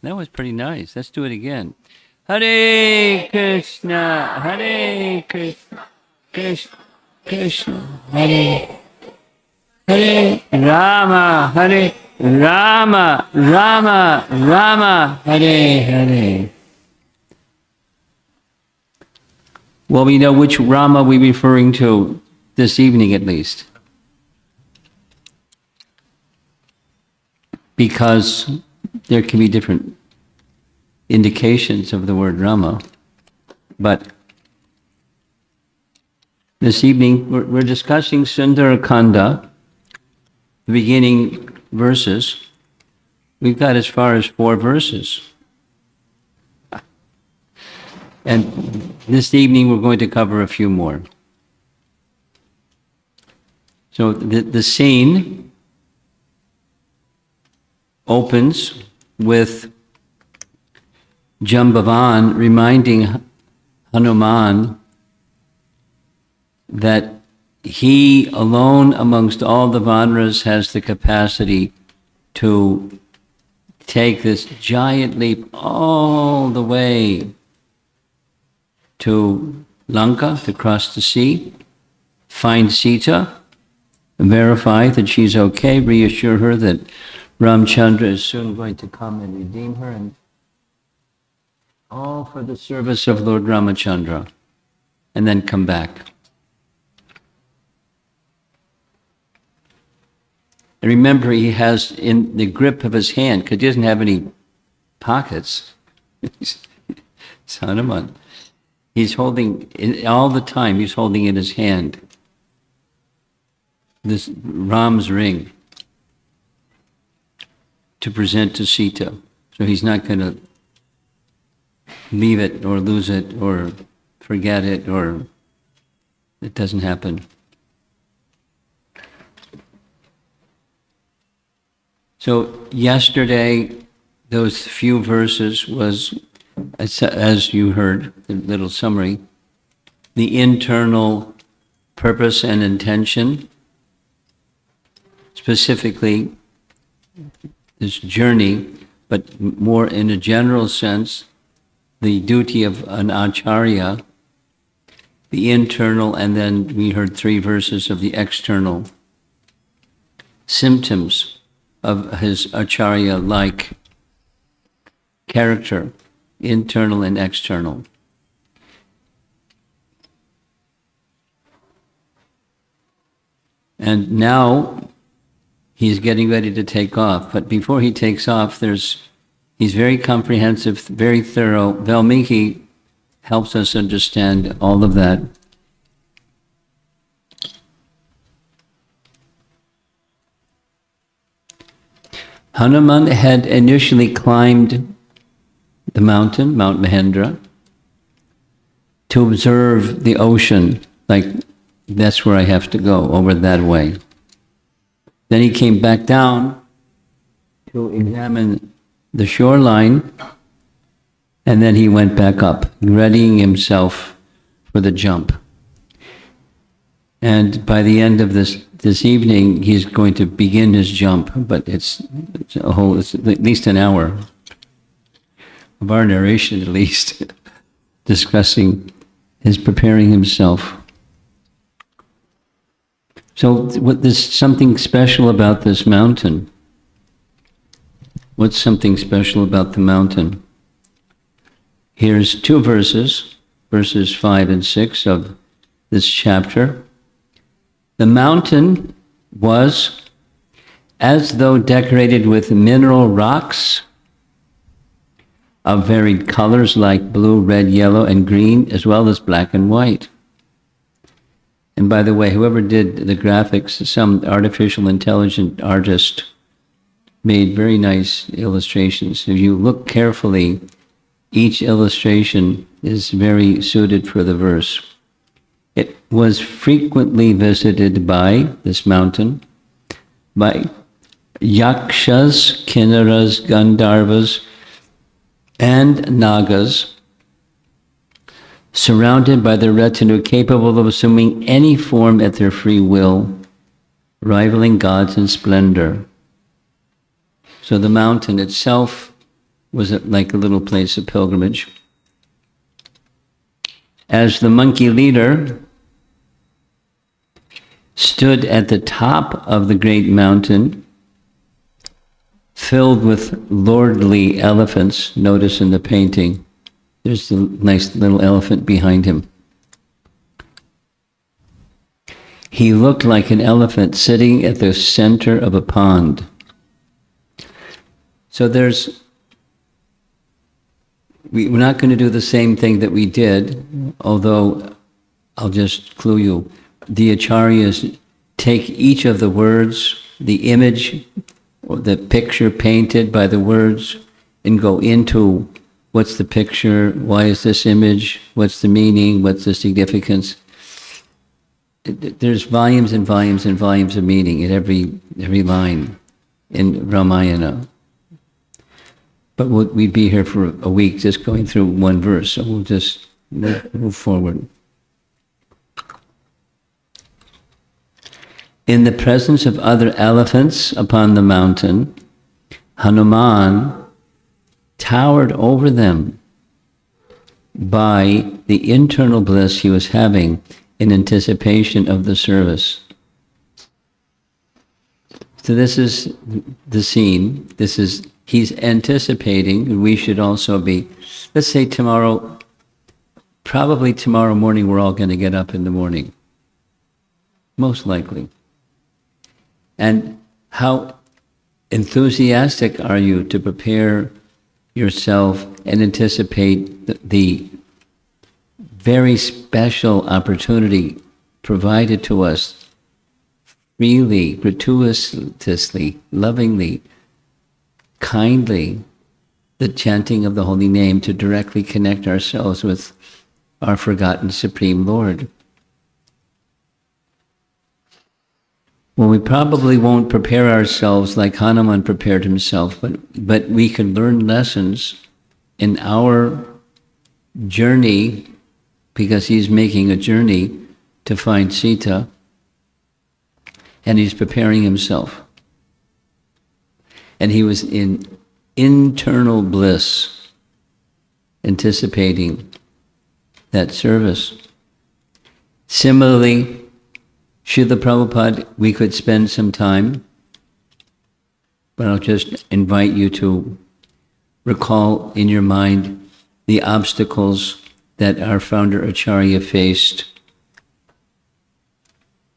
That was pretty nice. Let's do it again. Hare Krishna, Hare Krishna, Krishna Krishna, Hare Hare Rama, Hare Rama, Rama, Rama, Hare Hare. Well, we know which Rama we're referring to this evening at least. Because there can be different indications of the word Rama. But this evening we're discussing Sundara Kanda, the beginning verses. We've got as far as 4 verses. And this evening we're going to cover a few more. So the scene opens with Jambavan reminding Hanuman that he alone amongst all the Vanaras has the capacity to take this giant leap all the way to Lanka, to cross the sea, find Sita, verify that she's okay, reassure her that Ramchandra is soon going to come and redeem her, and all for the service of Lord Ramachandra, and then come back. And remember, he has in the grip of his hand, because he doesn't have any pockets, it's Hanuman. He's holding, all the time, he's holding in his hand this Ram's ring to present to Sita. So he's not going to leave it or lose it or forget it, or it doesn't happen. So yesterday, those few verses was, as you heard, the little summary, the internal purpose and intention, specifically this journey, but more in a general sense, the duty of an acharya, the internal, and then we heard 3 verses of the external symptoms of his acharya-like character, internal and external. And now he's getting ready to take off. But before he takes off, he's very comprehensive, very thorough. Valmiki helps us understand all of that. Hanuman had initially climbed the mountain, Mount Mahendra, to observe the ocean, like that's where I have to go, over that way. Then he came back down to examine the shoreline, and then he went back up, readying himself for the jump. And by the end of this evening, he's going to begin his jump, but it's at least an hour of our narration, at least, discussing his preparing himself. So there's something special about this mountain. What's something special about the mountain? Here's 2 verses, verses 5 and 6 of this chapter. The mountain was as though decorated with mineral rocks of varied colors like blue, red, yellow, and green, as well as black and white. And by the way, whoever did the graphics, some artificial intelligent artist made very nice illustrations. If you look carefully, each illustration is very suited for the verse. It was frequently visited by, this mountain, by yakshas, kinnaras, gandharvas, and nagas, surrounded by their retinue capable of assuming any form at their free will, rivaling gods in splendor. So the mountain itself was like a little place of pilgrimage. As the monkey leader stood at the top of the great mountain, filled with lordly elephants. Notice in the painting, there's a nice little elephant behind him. He looked like an elephant sitting at the center of a pond. So we're not going to do the same thing that we did, although I'll just clue you. The acharyas take each of the words, the image, or the picture painted by the words, and go into what's the picture, why is this image, what's the meaning, what's the significance. There's volumes and volumes and volumes of meaning in every line in Ramayana. But we'd be here for a week just going through one verse, so we'll just move forward. In the presence of other elephants upon the mountain, Hanuman towered over them by the internal bliss he was having in anticipation of the service. So this is the scene. He's anticipating, and we should also be, let's say probably tomorrow morning we're all going to get up in the morning. Most likely. And how enthusiastic are you to prepare yourself and anticipate the very special opportunity provided to us freely, gratuitously, lovingly, kindly, the chanting of the holy name to directly connect ourselves with our forgotten Supreme Lord. Well, we probably won't prepare ourselves like Hanuman prepared himself, but we can learn lessons in our journey, because he's making a journey to find Sita, and he's preparing himself. And he was in internal bliss, anticipating that service. Similarly, Srila Prabhupada, we could spend some time, but I'll just invite you to recall in your mind the obstacles that our founder Acharya faced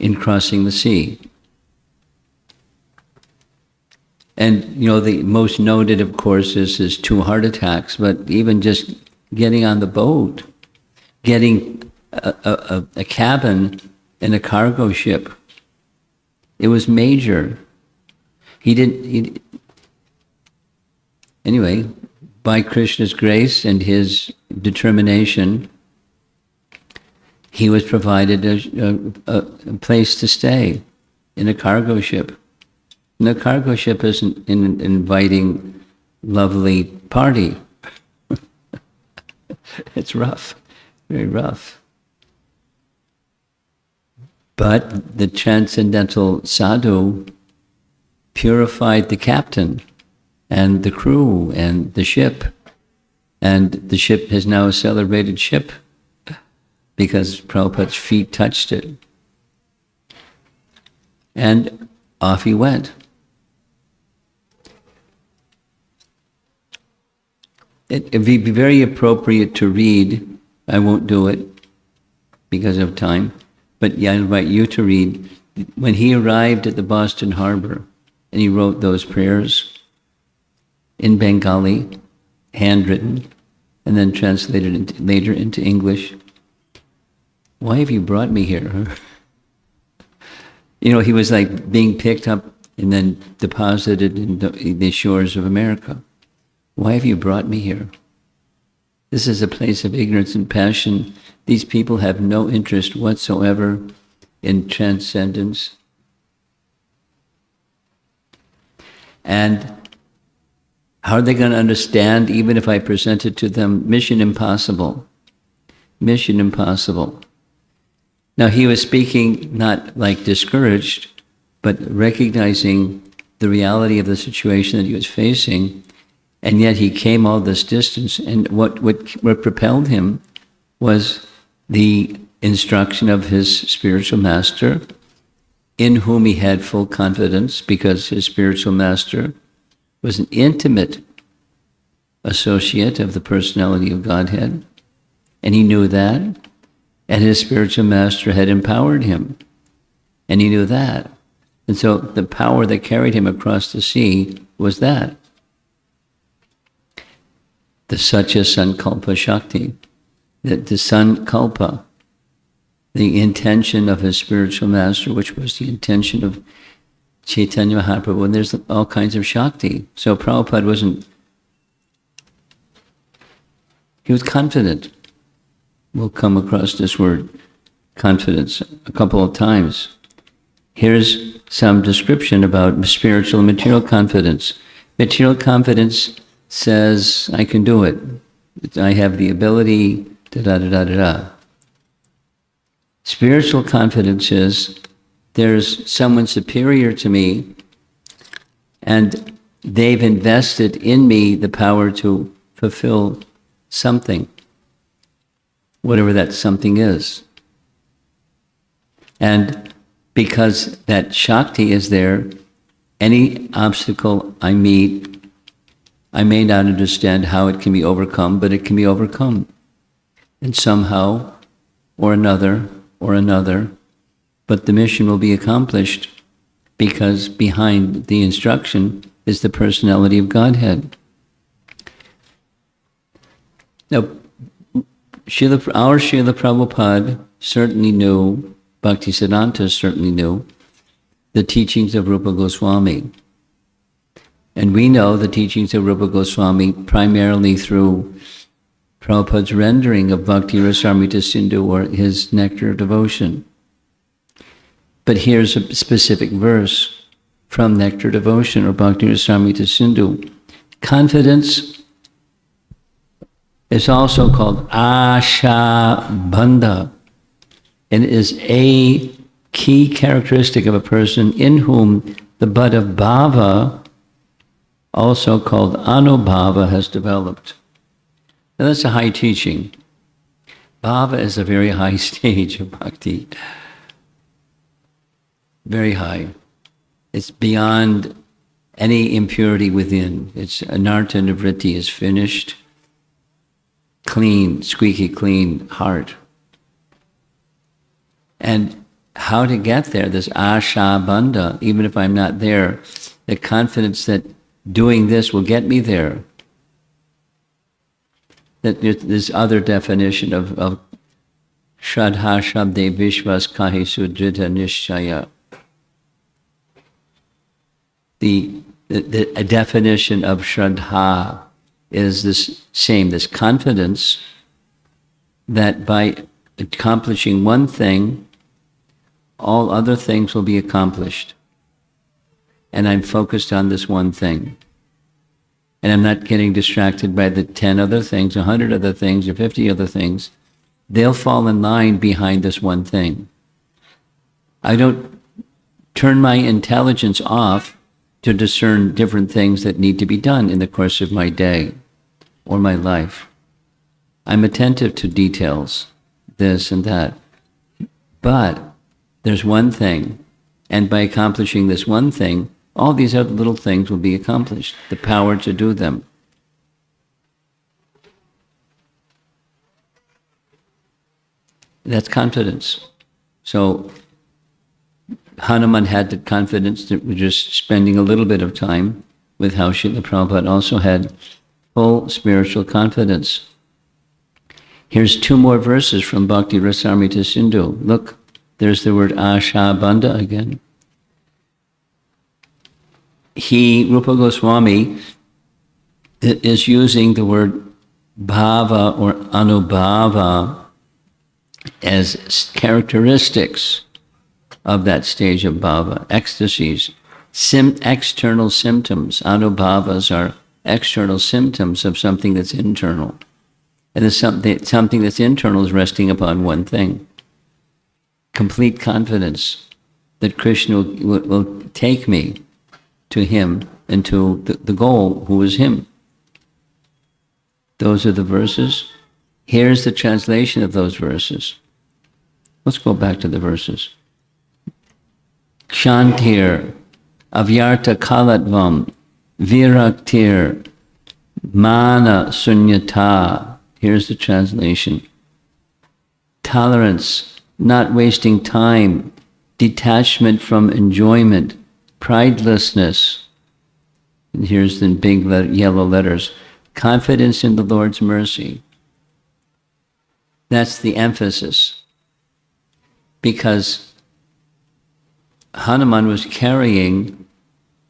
in crossing the sea. And, the most noted, of course, is his 2 heart attacks, but even just getting on the boat, getting a cabin in a cargo ship. It was major. Anyway, by Krishna's grace and his determination, he was provided a place to stay in a cargo ship. And the cargo ship isn't an inviting, lovely party. It's rough, very rough. But the transcendental sadhu purified the captain and the crew and the ship. And the ship is now a celebrated ship because Prabhupada's feet touched it. And off he went. It would be very appropriate to read. I won't do it because of time. But I invite you to read. When he arrived at the Boston Harbor and he wrote those prayers in Bengali, handwritten, and then translated later into English. Why have you brought me here? He was like being picked up and then deposited in the shores of America. Why have you brought me here? This is a place of ignorance and passion. These people have no interest whatsoever in transcendence. And how are they going to understand, even if I present it to them? Mission impossible. Mission impossible. Now, he was speaking not like discouraged, but recognizing the reality of the situation that he was facing, And yet he came all this distance, and what propelled him was the instruction of his spiritual master, in whom he had full confidence, because his spiritual master was an intimate associate of the personality of Godhead, and he knew that, and his spiritual master had empowered him, and he knew that. And so the power that carried him across the sea was that. The Satya Sankalpa Shakti, the Sankalpa, the intention of his spiritual master, which was the intention of Chaitanya Mahaprabhu, and there's all kinds of Shakti. So Prabhupada he was confident. We'll come across this word, confidence, a couple of times. Here's some description about spiritual and material confidence. Material confidence says, I can do it. I have the ability, da-da-da-da-da-da. Spiritual confidence is, there's someone superior to me, and they've invested in me the power to fulfill something, whatever that something is. And because that Shakti is there, any obstacle I meet, I may not understand how it can be overcome, but it can be overcome. And somehow, or another, but the mission will be accomplished, because behind the instruction is the personality of Godhead. Now, our Srila Prabhupada certainly knew, Bhaktisiddhanta certainly knew, the teachings of Rupa Goswami. And we know the teachings of Rupa Goswami primarily through Prabhupada's rendering of Bhakti Rasamrita Sindhu, or his Nectar of Devotion. But here's a specific verse from Nectar of Devotion, or Bhakti Rasamrita Sindhu. Confidence is also called Asha Bandha, and is a key characteristic of a person in whom the bud of bhava, also called anubhava, has developed. Now that's a high teaching. Bhava is a very high stage of bhakti. Very high. It's beyond any impurity within. It's anartha nivritti is finished. Clean, squeaky clean heart. And how to get there, this asha bandha, even if I'm not there, the confidence that doing this will get me there. That this other definition of Shraddha Shabde Vishwas Kahi Sudrita Nishchaya. A definition of Shraddha is this confidence that by accomplishing one thing, all other things will be accomplished. And I'm focused on this one thing. And I'm not getting distracted by the 10 other things, 100 other things, or 50 other things. They'll fall in line behind this one thing. I don't turn my intelligence off to discern different things that need to be done in the course of my day or my life. I'm attentive to details, this and that. But there's one thing, and by accomplishing this one thing, all these other little things will be accomplished, the power to do them. That's confidence. So Hanuman had the confidence that we're just spending a little bit of time with how Srila Prabhupada also had full spiritual confidence. Here's 2 more verses from Bhakti Rasamrita Sindhu. Look, there's the word Asha Bandha again. Rupa Goswami is using the word bhava or anubhava as characteristics of that stage of bhava, ecstasies, external symptoms. Anubhavas are external symptoms of something that's internal. And something that's internal is resting upon one thing. Complete confidence that Krishna will take me to him and to the goal, who is him. Those are the verses. Here's the translation of those verses. Let's go back to the verses. Kshantir, avyarta kalatvam, viraktir, mana sunyata. Here's the translation. Tolerance, not wasting time, detachment from enjoyment, pridelessness. And here's the big yellow letters. Confidence in the Lord's mercy. That's the emphasis. Because Hanuman was carrying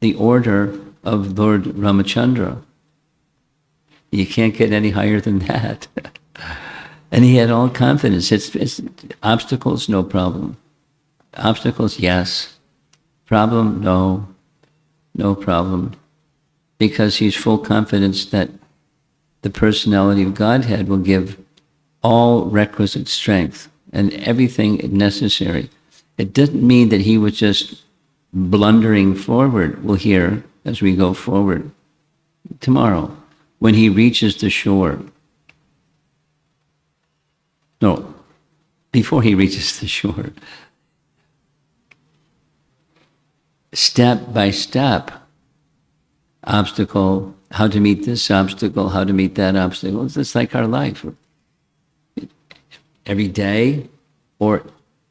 the order of Lord Ramachandra. You can't get any higher than that. And he had all confidence. It's obstacles, no problem. Obstacles, yes. Problem, no. No problem. Because he's full confidence that the personality of Godhead will give all requisite strength and everything necessary. It doesn't mean that he was just blundering forward. We'll hear as we go forward tomorrow when he reaches the shore. No, before he reaches the shore. Step by step, obstacle, how to meet this obstacle, how to meet that obstacle. It's just like our life. Every day, or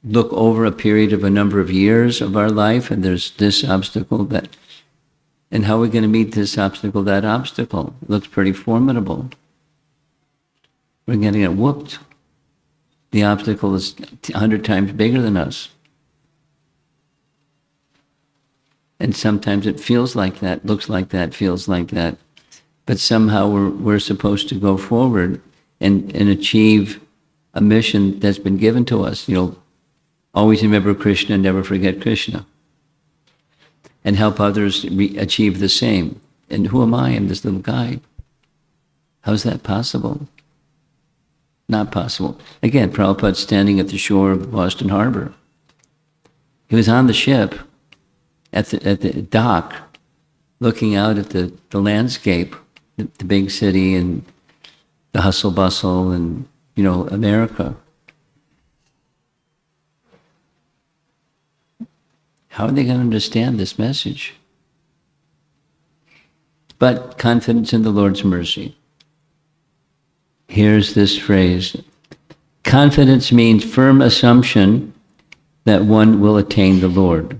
look over a period of a number of years of our life, and there's this obstacle, that, and how are we going to meet this obstacle, that obstacle? It looks pretty formidable. We're getting it whooped. The obstacle is 100 times bigger than us. And sometimes it feels like that, looks like that, feels like that. But somehow we're supposed to go forward and achieve a mission that's been given to us. Always remember Krishna, never forget Krishna. And help others achieve the same. And who am I? I'm this little guy. How's that possible? Not possible. Again, Prabhupada's standing at the shore of Boston Harbor. He was on the ship at the dock, looking out at the landscape, the big city and the hustle bustle and, America. How are they going to understand this message? But confidence in the Lord's mercy. Here's this phrase. Confidence means firm assumption that one will attain the Lord.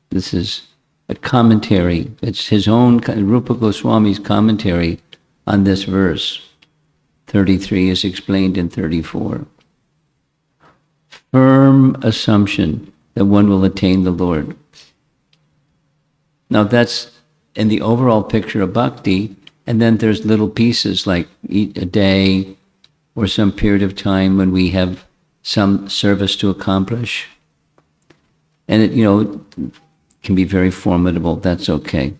This is a commentary. It's his own, Rupa Goswami's commentary on this verse. 33 is explained in 34. Firm assumption that one will attain the Lord. Now that's in the overall picture of bhakti, and then there's little pieces like a day or some period of time when we have some service to accomplish. And it, can be very formidable. That's okay.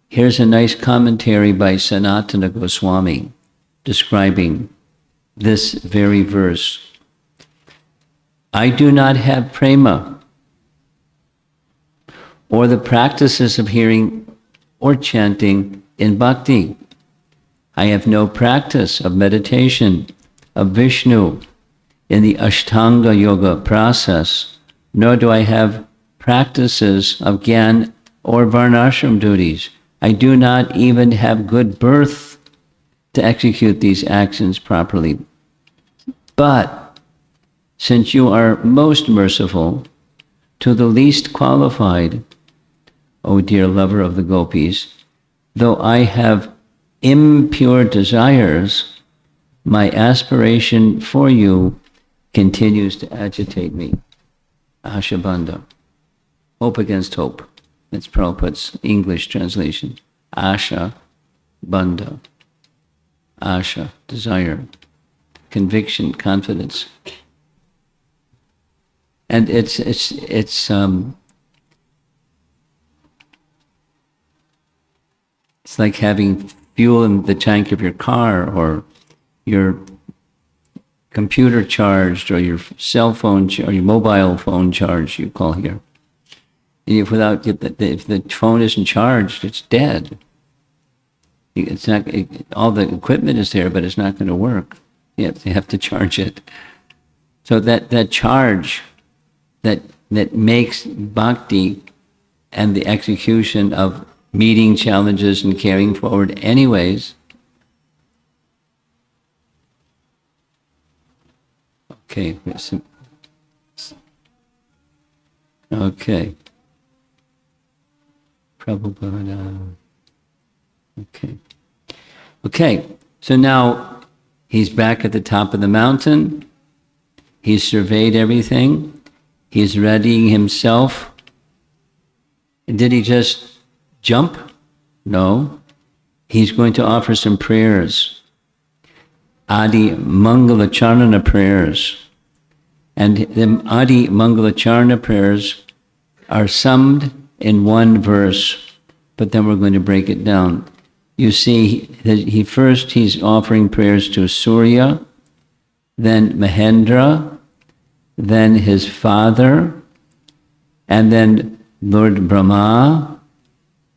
Here's a nice commentary by Sanatana Goswami describing this very verse. I do not have prema or the practices of hearing or chanting in bhakti. I have no practice of meditation, of Vishnu in the Ashtanga Yoga process, nor do I have practices of Gyan or Varnashram duties. I do not even have good birth to execute these actions properly. But since you are most merciful to the least qualified, O dear lover of the gopis, though I have impure desires, my aspiration for you continues to agitate me. Ashabandha. Hope against hope. That's Prabhupada's English translation. Asha, bandha. Asha, desire. Conviction, confidence. And it's like having fuel in the tank of your car, or your computer charged, or your cell phone, or your mobile phone charged, you call here. If the phone isn't charged, it's dead. It's not, all the equipment is there, but it's not going to work. You have to charge it. So that charge that makes bhakti and the execution of meeting challenges and carrying forward anyways. Okay. Okay. Prabhupada. Okay. Okay. So now he's back at the top of the mountain. He's surveyed everything. He's readying himself. Did he just jump? No. He's going to offer some prayers. Adi Mangala Charana prayers. And the Adi Mangala Charana prayers are summed in one verse, but then we're going to break it down. You see, he's offering prayers to Surya, then Mahendra, then his father, and then Lord Brahma,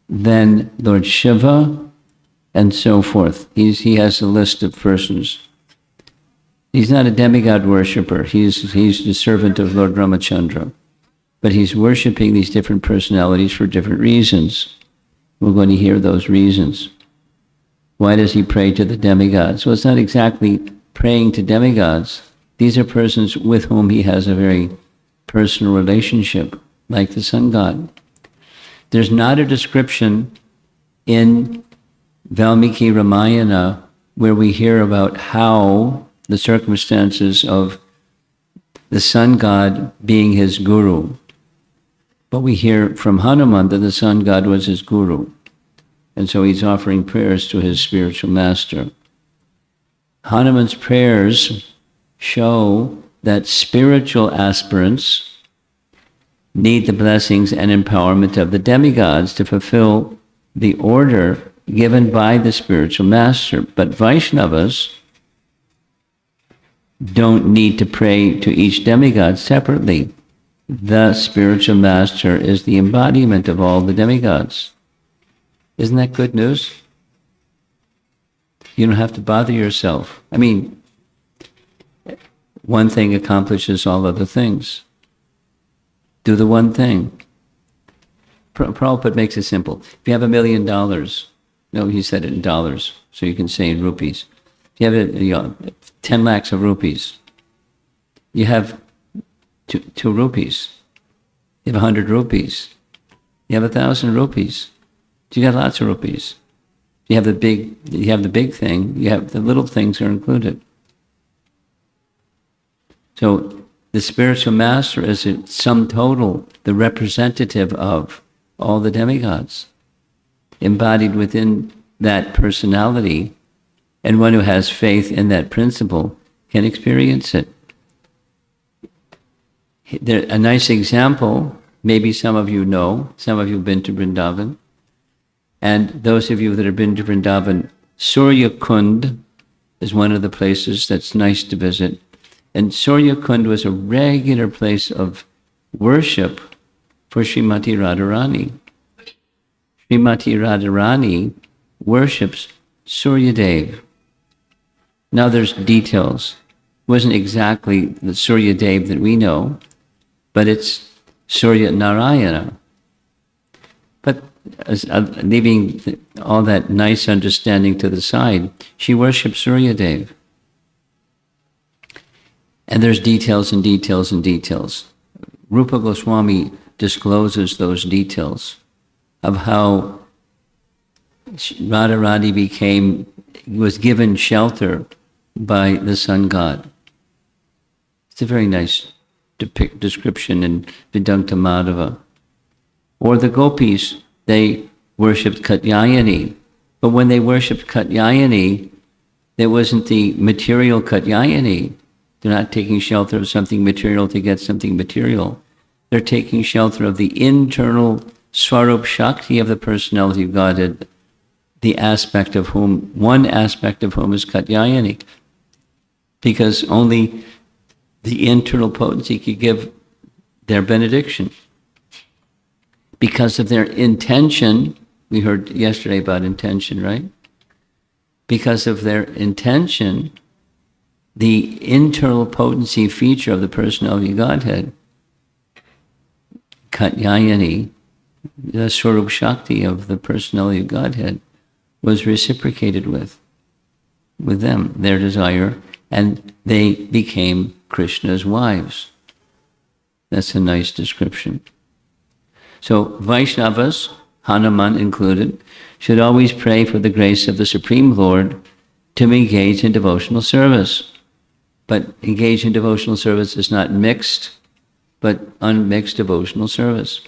then Lord Shiva, and so forth. He has a list of persons. He's not a demigod worshipper. He's the servant of Lord Ramachandra. But he's worshiping these different personalities for different reasons. We're going to hear those reasons. Why does he pray to the demigods? Well, it's not exactly praying to demigods. These are persons with whom he has a very personal relationship, like the sun god. There's not a description in Valmiki Ramayana where we hear about how the circumstances of the sun god being his guru. But we hear from Hanuman that the sun god was his guru. And so he's offering prayers to his spiritual master. Hanuman's prayers show that spiritual aspirants need the blessings and empowerment of the demigods to fulfill the order given by the spiritual master. But Vaishnavas don't need to pray to each demigod separately. The spiritual master is the embodiment of all the demigods. Isn't that good news? You don't have to bother yourself. I mean, one thing accomplishes all other things. Do the one thing. Prabhupada makes it simple. If you have $1 million, no, he said it in dollars, so you can say in rupees. If you have 10 lakhs of rupees, you have two rupees. You have 100 rupees. You have 1,000 rupees. You got lots of rupees. You have the big thing. You have the little things are included. So the spiritual master is a sum total, the representative of all the demigods, embodied within that personality, and one who has faith in that principle can experience it. A nice example, maybe some of you know, some of you have been to Vrindavan, and those of you that have been to Vrindavan, Surya Kund is one of the places that's nice to visit. And Surya Kund was a regular place of worship for Srimati Radharani. Srimati Radharani worships Surya Dev. Now there's details. It wasn't exactly the Surya Dev that we know, but it's Surya Narayana. But leaving all that nice understanding to the side, she worships Surya Dev. And there's details and details and details. Rupa Goswami discloses those details of how Radharani was given shelter by the sun god. It's a very nice description in Vedanta Madhava. Or the gopis, they worshipped Katyayani. But when they worshipped Katyayani, there wasn't the material Katyayani. They're not taking shelter of something material to get something material. They're taking shelter of the internal Swarup Shakti of the personality of Godhead, one aspect of whom is Katyayani. Because only the internal potency could give their benediction. Because of their intention, we heard yesterday about intention, right? because of their intention, the internal potency feature of the personality of Godhead, Katyayani, the Swarup Shakti of the personality of Godhead, was reciprocated with them, their desire, and they became Krishna's wives. That's a nice description. So Vaishnavas, Hanuman included, should always pray for the grace of the Supreme Lord to engage in devotional service. But engage in devotional service is not mixed, but unmixed devotional service.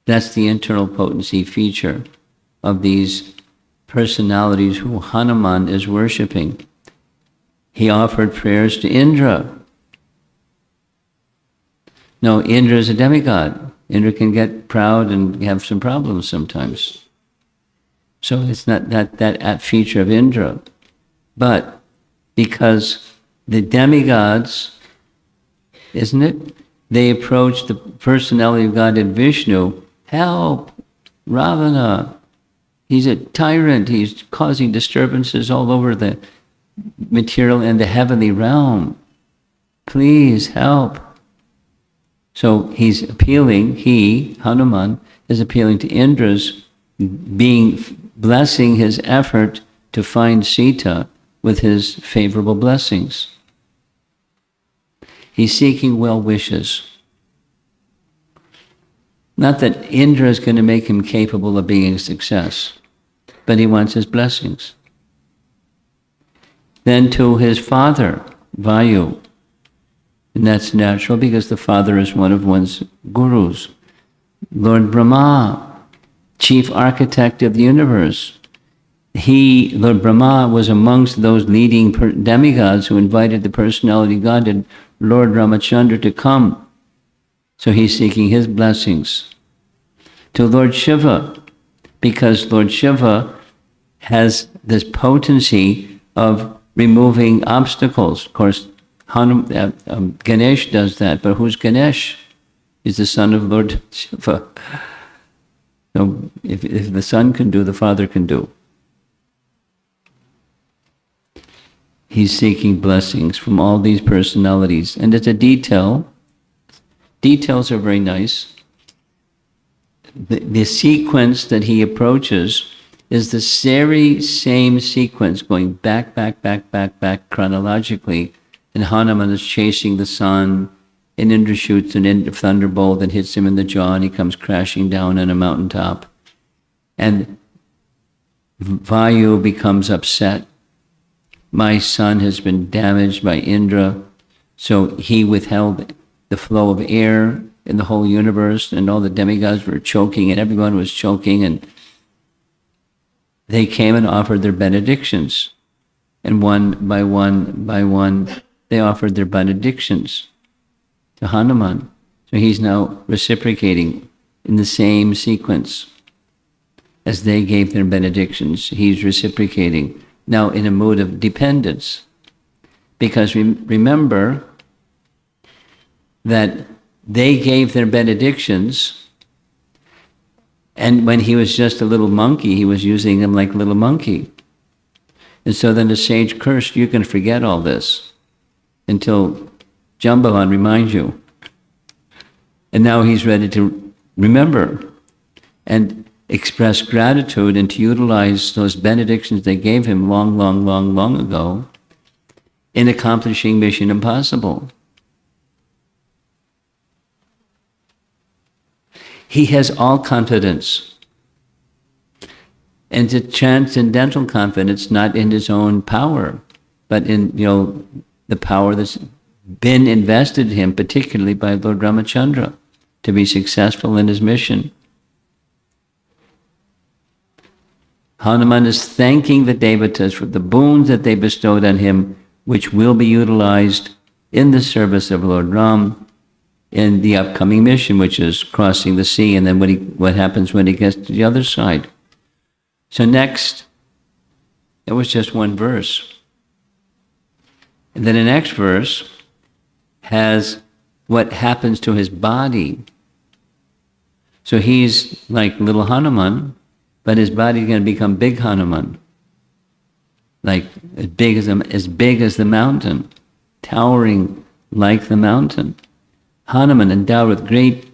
That's the internal potency feature of these personalities who Hanuman is worshipping. He offered prayers to Indra. No, Indra is a demigod. Indra can get proud and have some problems sometimes. So it's not that feature of Indra. But because the demigods, isn't it? They approach the personality of God in Vishnu. Help! Ravana! He's a tyrant. He's causing disturbances all over the material and the heavenly realm. Please help. So he's appealing, Hanuman, is appealing to Indra's blessing his effort to find Sita with his favorable blessings. He's seeking well wishes. Not that Indra is going to make him capable of being a success, but he wants his blessings. Then to his father, Vayu. And that's natural because the father is one of one's gurus. Lord Brahma, chief architect of the universe. Lord Brahma, was amongst those leading demigods who invited the personality of God, Lord Ramachandra, to come. So he's seeking his blessings. To Lord Shiva, because Lord Shiva has this potency of removing obstacles. Of course, Ganesh does that, but who's Ganesh? He's the son of Lord Shiva. So if the son can do, the father can do. He's seeking blessings from all these personalities. And it's a detail. Details are very nice. The sequence that he approaches is the very same sequence going back chronologically. And Hanuman is chasing the sun, and Indra shoots a thunderbolt and hits him in the jaw, and he comes crashing down on a mountaintop. And Vayu becomes upset. My son has been damaged by Indra, so he withheld the flow of air in the whole universe, and all the demigods were choking, and everyone was choking, and they came and offered their benedictions. And one by one, they offered their benedictions to Hanuman. So he's now reciprocating in the same sequence. As they gave their benedictions, he's reciprocating, now in a mood of dependence. Because remember that they gave their benedictions, and when he was just a little monkey, he was using them like a little monkey. And so then the sage cursed, you can forget all this until Jambavan reminds you. And now he's ready to remember and express gratitude and to utilize those benedictions they gave him long ago in accomplishing mission impossible. He has all confidence. And it's transcendental confidence, not in his own power, but in the power that's been invested in him, particularly by Lord Ramachandra, to be successful in his mission. Hanuman is thanking the devatas for the boons that they bestowed on him, which will be utilized in the service of Lord Ram in the upcoming mission, which is crossing the sea, and then what happens when he gets to the other side. So next, it was just one verse. And then the next verse has what happens to his body. So he's like little Hanuman, but his body's going to become big Hanuman, like as big as the mountain, towering like the mountain. Hanuman endowed with great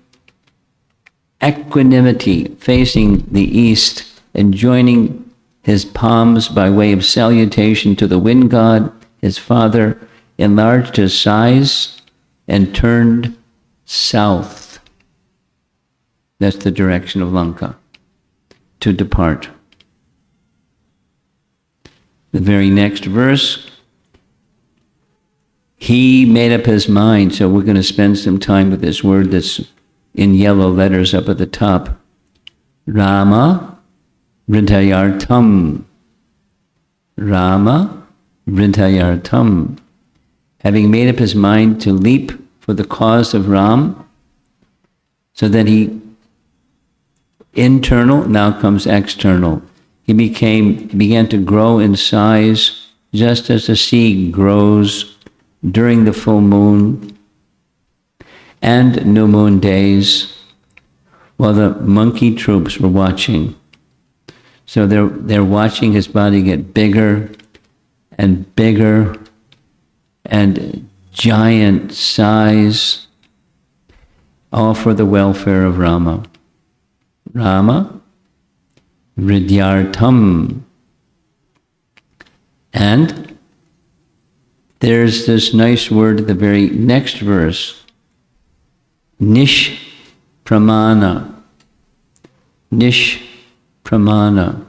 equanimity, facing the east and joining his palms by way of salutation to the wind god, his father, enlarged his size and turned south. That's the direction of Lanka, to depart. The very next verse, he made up his mind, so we're going to spend some time with this word that's in yellow letters up at the top. Rama Ridayartam. Rama Ridayartam. Having made up his mind to leap for the cause of Ram, so that he, internal, now comes external. He began to grow in size, just as the sea grows during the full moon and new moon days, while the monkey troops were watching. So they're watching his body get bigger and bigger and giant size, all for the welfare of Rama. Rama Ridyartam. And there's this nice word at the very next verse, Nish Pramana. Nish Pramana.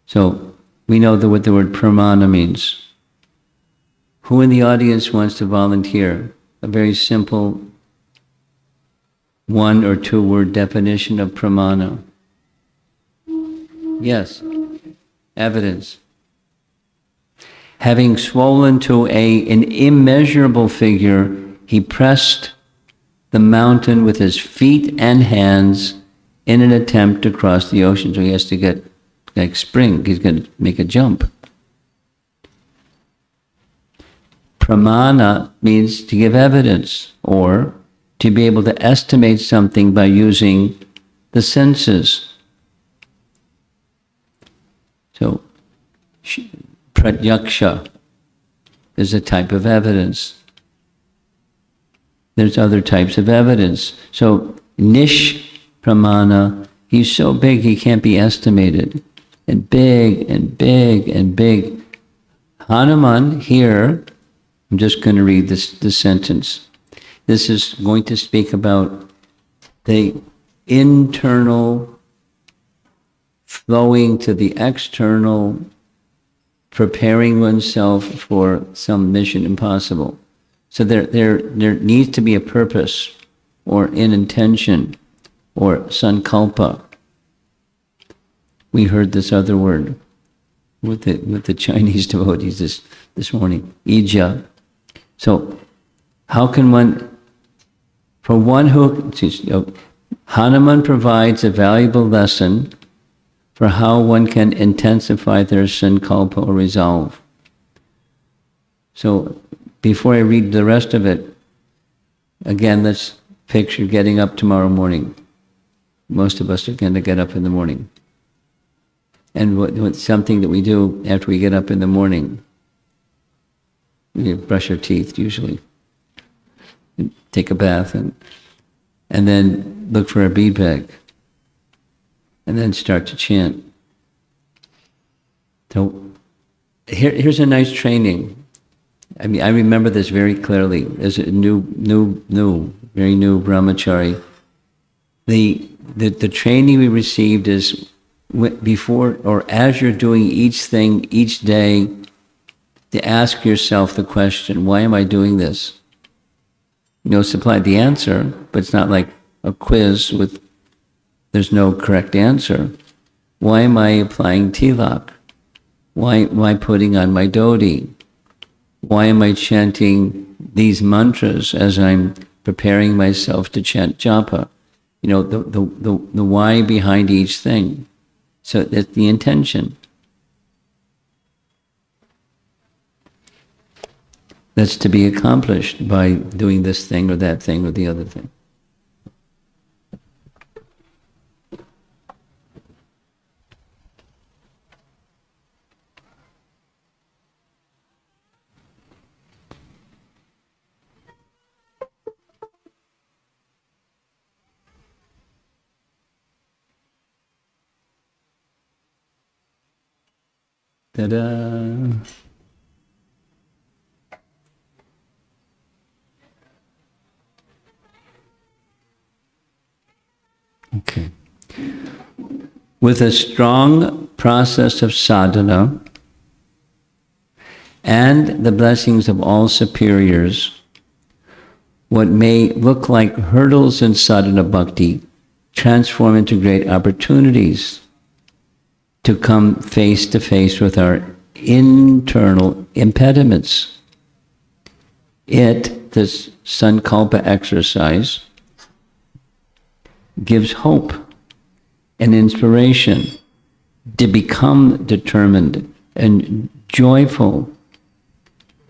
So we know what the word pramana means. Who in the audience wants to volunteer? A very simple 1 or 2 word definition of pramana. Yes. Evidence. Having swollen to an immeasurable figure, he pressed the mountain with his feet and hands in an attempt to cross the ocean. So he has to get like spring, he's going to make a jump. Pramana means to give evidence, or to be able to estimate something by using the senses. So, pratyaksha is a type of evidence. There's other types of evidence. So, nish pramana, he's so big he can't be estimated. And big and big and big. Hanuman here, I'm just going to read this sentence. This is going to speak about the internal flowing to the external, preparing oneself for some mission impossible. So there needs to be a purpose, or an intention, or sankalpa. We heard this other word with the Chinese devotees this morning, ija. So how can one, for one who, Hanuman provides a valuable lesson for how one can intensify their sankalpa or resolve. So before I read the rest of it, again, let's picture getting up tomorrow morning. Most of us are going to get up in the morning. And what's something that we do after we get up in the morning? We brush our teeth usually, and take a bath, and then look for our bead bag, and then start to chant. So here's a nice training. I mean, I remember this very clearly as a very new brahmachari. The training we received is before or as you're doing each thing each day, to ask yourself the question, why am I doing this? Supply the answer, but it's not like a quiz with there's no correct answer. Why am I applying tilak? Why am I putting on my dhoti? Why am I chanting these mantras as I'm preparing myself to chant japa? The why behind each thing. So that's the intention. That's to be accomplished by doing this thing or that thing or the other thing. Ta-da! Okay. With a strong process of sadhana and the blessings of all superiors, what may look like hurdles in sadhana bhakti transform into great opportunities to come face to face with our internal impediments. This Sankalpa exercise, gives hope and inspiration to become determined and joyful,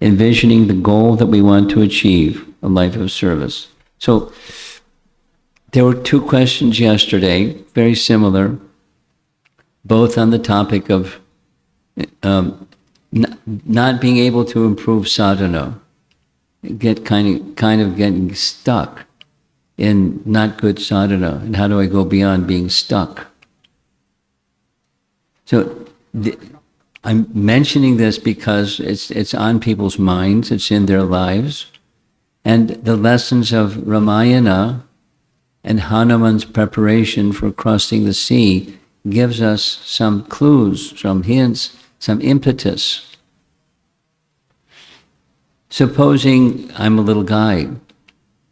envisioning the goal that we want to achieve, a life of service. So there were two questions yesterday, very similar, both on the topic of not being able to improve sadhana, kind of getting stuck in not good sadhana, and how do I go beyond being stuck? So I'm mentioning this because it's on people's minds, it's in their lives, and the lessons of Ramayana and Hanuman's preparation for crossing the sea gives us some clues, some hints, some impetus. Supposing I'm a little guy,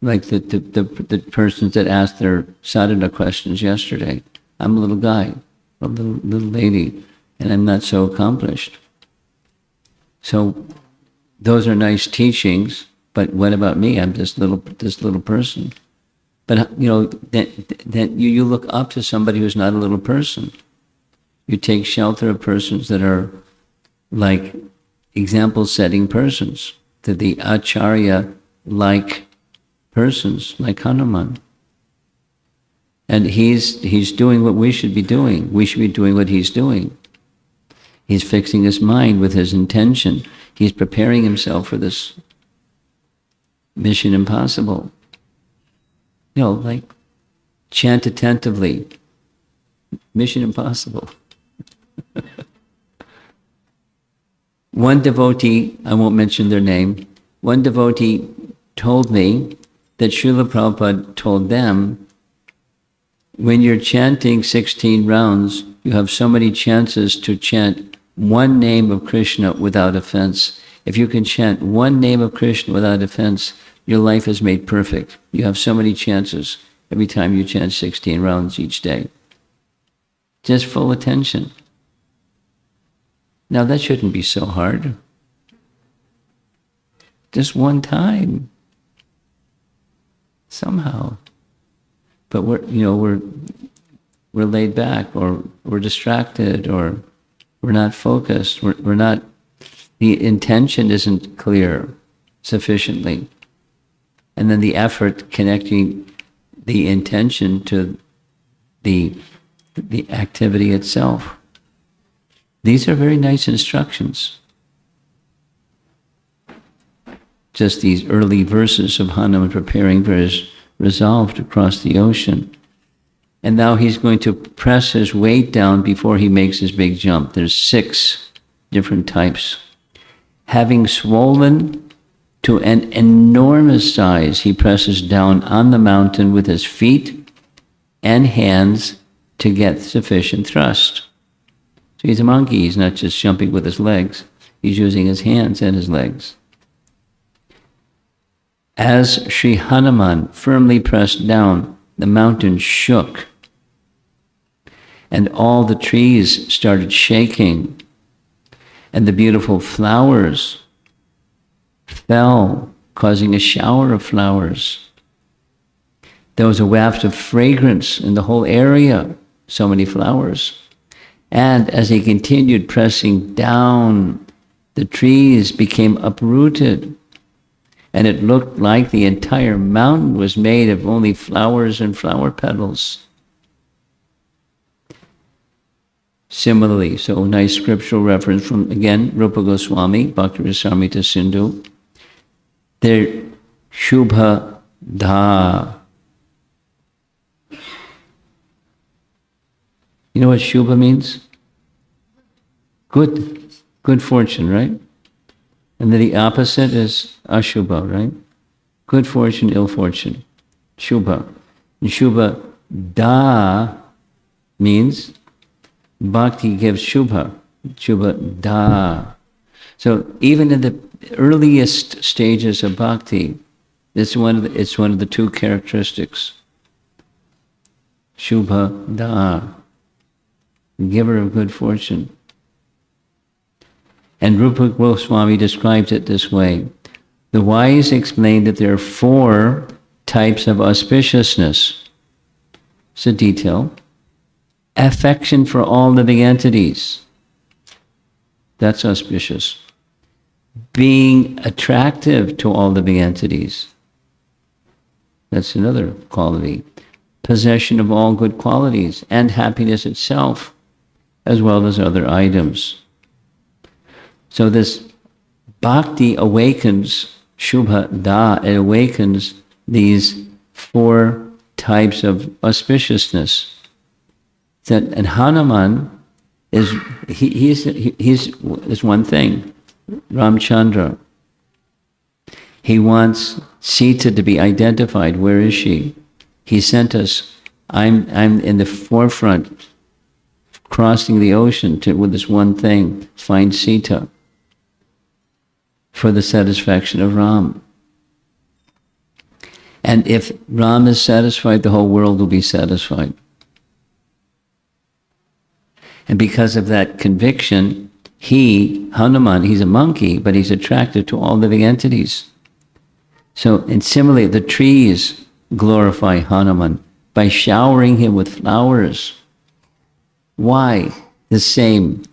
like the persons that asked their sadhana questions yesterday. I'm a little guy, a little lady, and I'm not so accomplished. So those are nice teachings, but what about me? I'm this little person. But then you look up to somebody who's not a little person. You take shelter of persons that are like example-setting persons, to the acharya-like persons, like Hanuman. And he's doing what we should be doing. We should be doing what he's doing. He's fixing his mind with his intention. He's preparing himself for this mission impossible. Like chant attentively. Mission impossible. One devotee, I won't mention their name, one devotee told me that Srila Prabhupada told them, when you're chanting 16 rounds, you have so many chances to chant one name of Krishna without offense. If you can chant one name of Krishna without offense, your life is made perfect. You have so many chances every time you chant 16 rounds each day. Just full attention. Now that shouldn't be so hard. Just one time. Somehow. But we're laid back, or we're distracted, or we're not focused. We're not, the intention isn't clear sufficiently. And then the effort connecting the intention to the activity itself. These are very nice instructions. Just these early verses of Hanuman preparing for his resolve to cross the ocean. And now he's going to press his weight down before he makes his big jump. There's 6 different types. Having swollen to an enormous size, he presses down on the mountain with his feet and hands to get sufficient thrust. So he's a monkey. He's not just jumping with his legs. He's using his hands and his legs. As Sri Hanuman firmly pressed down, the mountain shook, and all the trees started shaking, and the beautiful flowers fell, causing a shower of flowers. There was a waft of fragrance in the whole area, so many flowers. And as he continued pressing down, the trees became uprooted, and it looked like the entire mountain was made of only flowers and flower petals. Similarly, so nice scriptural reference from, again, Rupa Goswami, Bhakti Rasamrita Sindhu. There, Shubha Dha. You know what Shubha means? Good. Good fortune, right? And then the opposite is Ashubha, right? Good fortune, ill fortune. Shubha. And Shubha da means bhakti gives Shubha. Shubha da. So even in the earliest stages of bhakti, it's one of the two characteristics. Shubha da, giver of good fortune. And Rupa Goswami describes it this way. The wise explain that there are 4 types of auspiciousness. It's a detail. Affection for all living entities. That's auspicious. Being attractive to all living entities. That's another quality. Possession of all good qualities and happiness itself, as well as other items. So this bhakti awakens, Shubha da, it awakens these 4 types of auspiciousness. And Hanuman is one thing. Ramchandra. He wants Sita to be identified. Where is she? He sent us. I'm in the forefront, crossing the ocean with this one thing, find Sita, for the satisfaction of Ram. And if Ram is satisfied, the whole world will be satisfied. And because of that conviction, Hanuman, he's a monkey, but he's attracted to all living entities. So, and similarly, the trees glorify Hanuman by showering him with flowers. Why? The same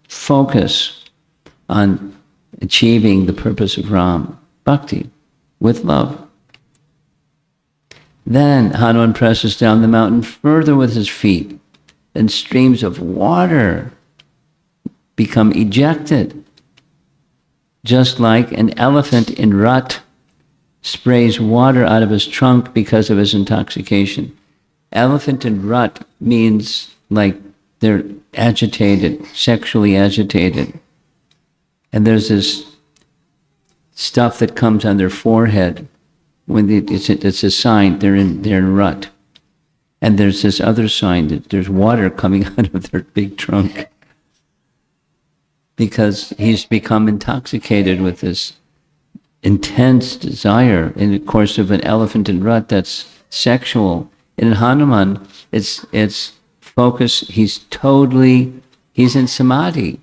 focus on achieving the purpose of Ram, bhakti, with love. Then Hanuman presses down the mountain further with his feet, and streams of water become ejected, just like an elephant in rut sprays water out of his trunk because of his intoxication. Elephant in rut means like they're agitated, sexually agitated. And there's this stuff that comes on their forehead when it's a sign they're in rut. And there's this other sign that there's water coming out of their big trunk because he's become intoxicated with this intense desire. In the course of an elephant in rut, that's sexual. In Hanuman, it's focus. He's in samadhi.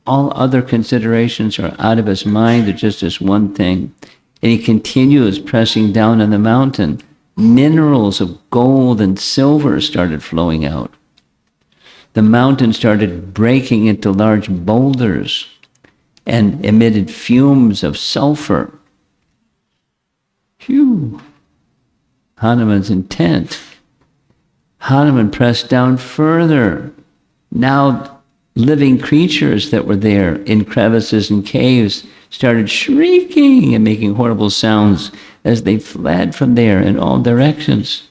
All other considerations are out of his mind. They're just this one thing. And he continues pressing down on the mountain. Minerals of gold and silver started flowing out. The mountain started breaking into large boulders and emitted fumes of sulfur. Phew! Hanuman's intent. Hanuman pressed down further. Now living creatures that were there in crevices and caves started shrieking and making horrible sounds as they fled from there in all directions.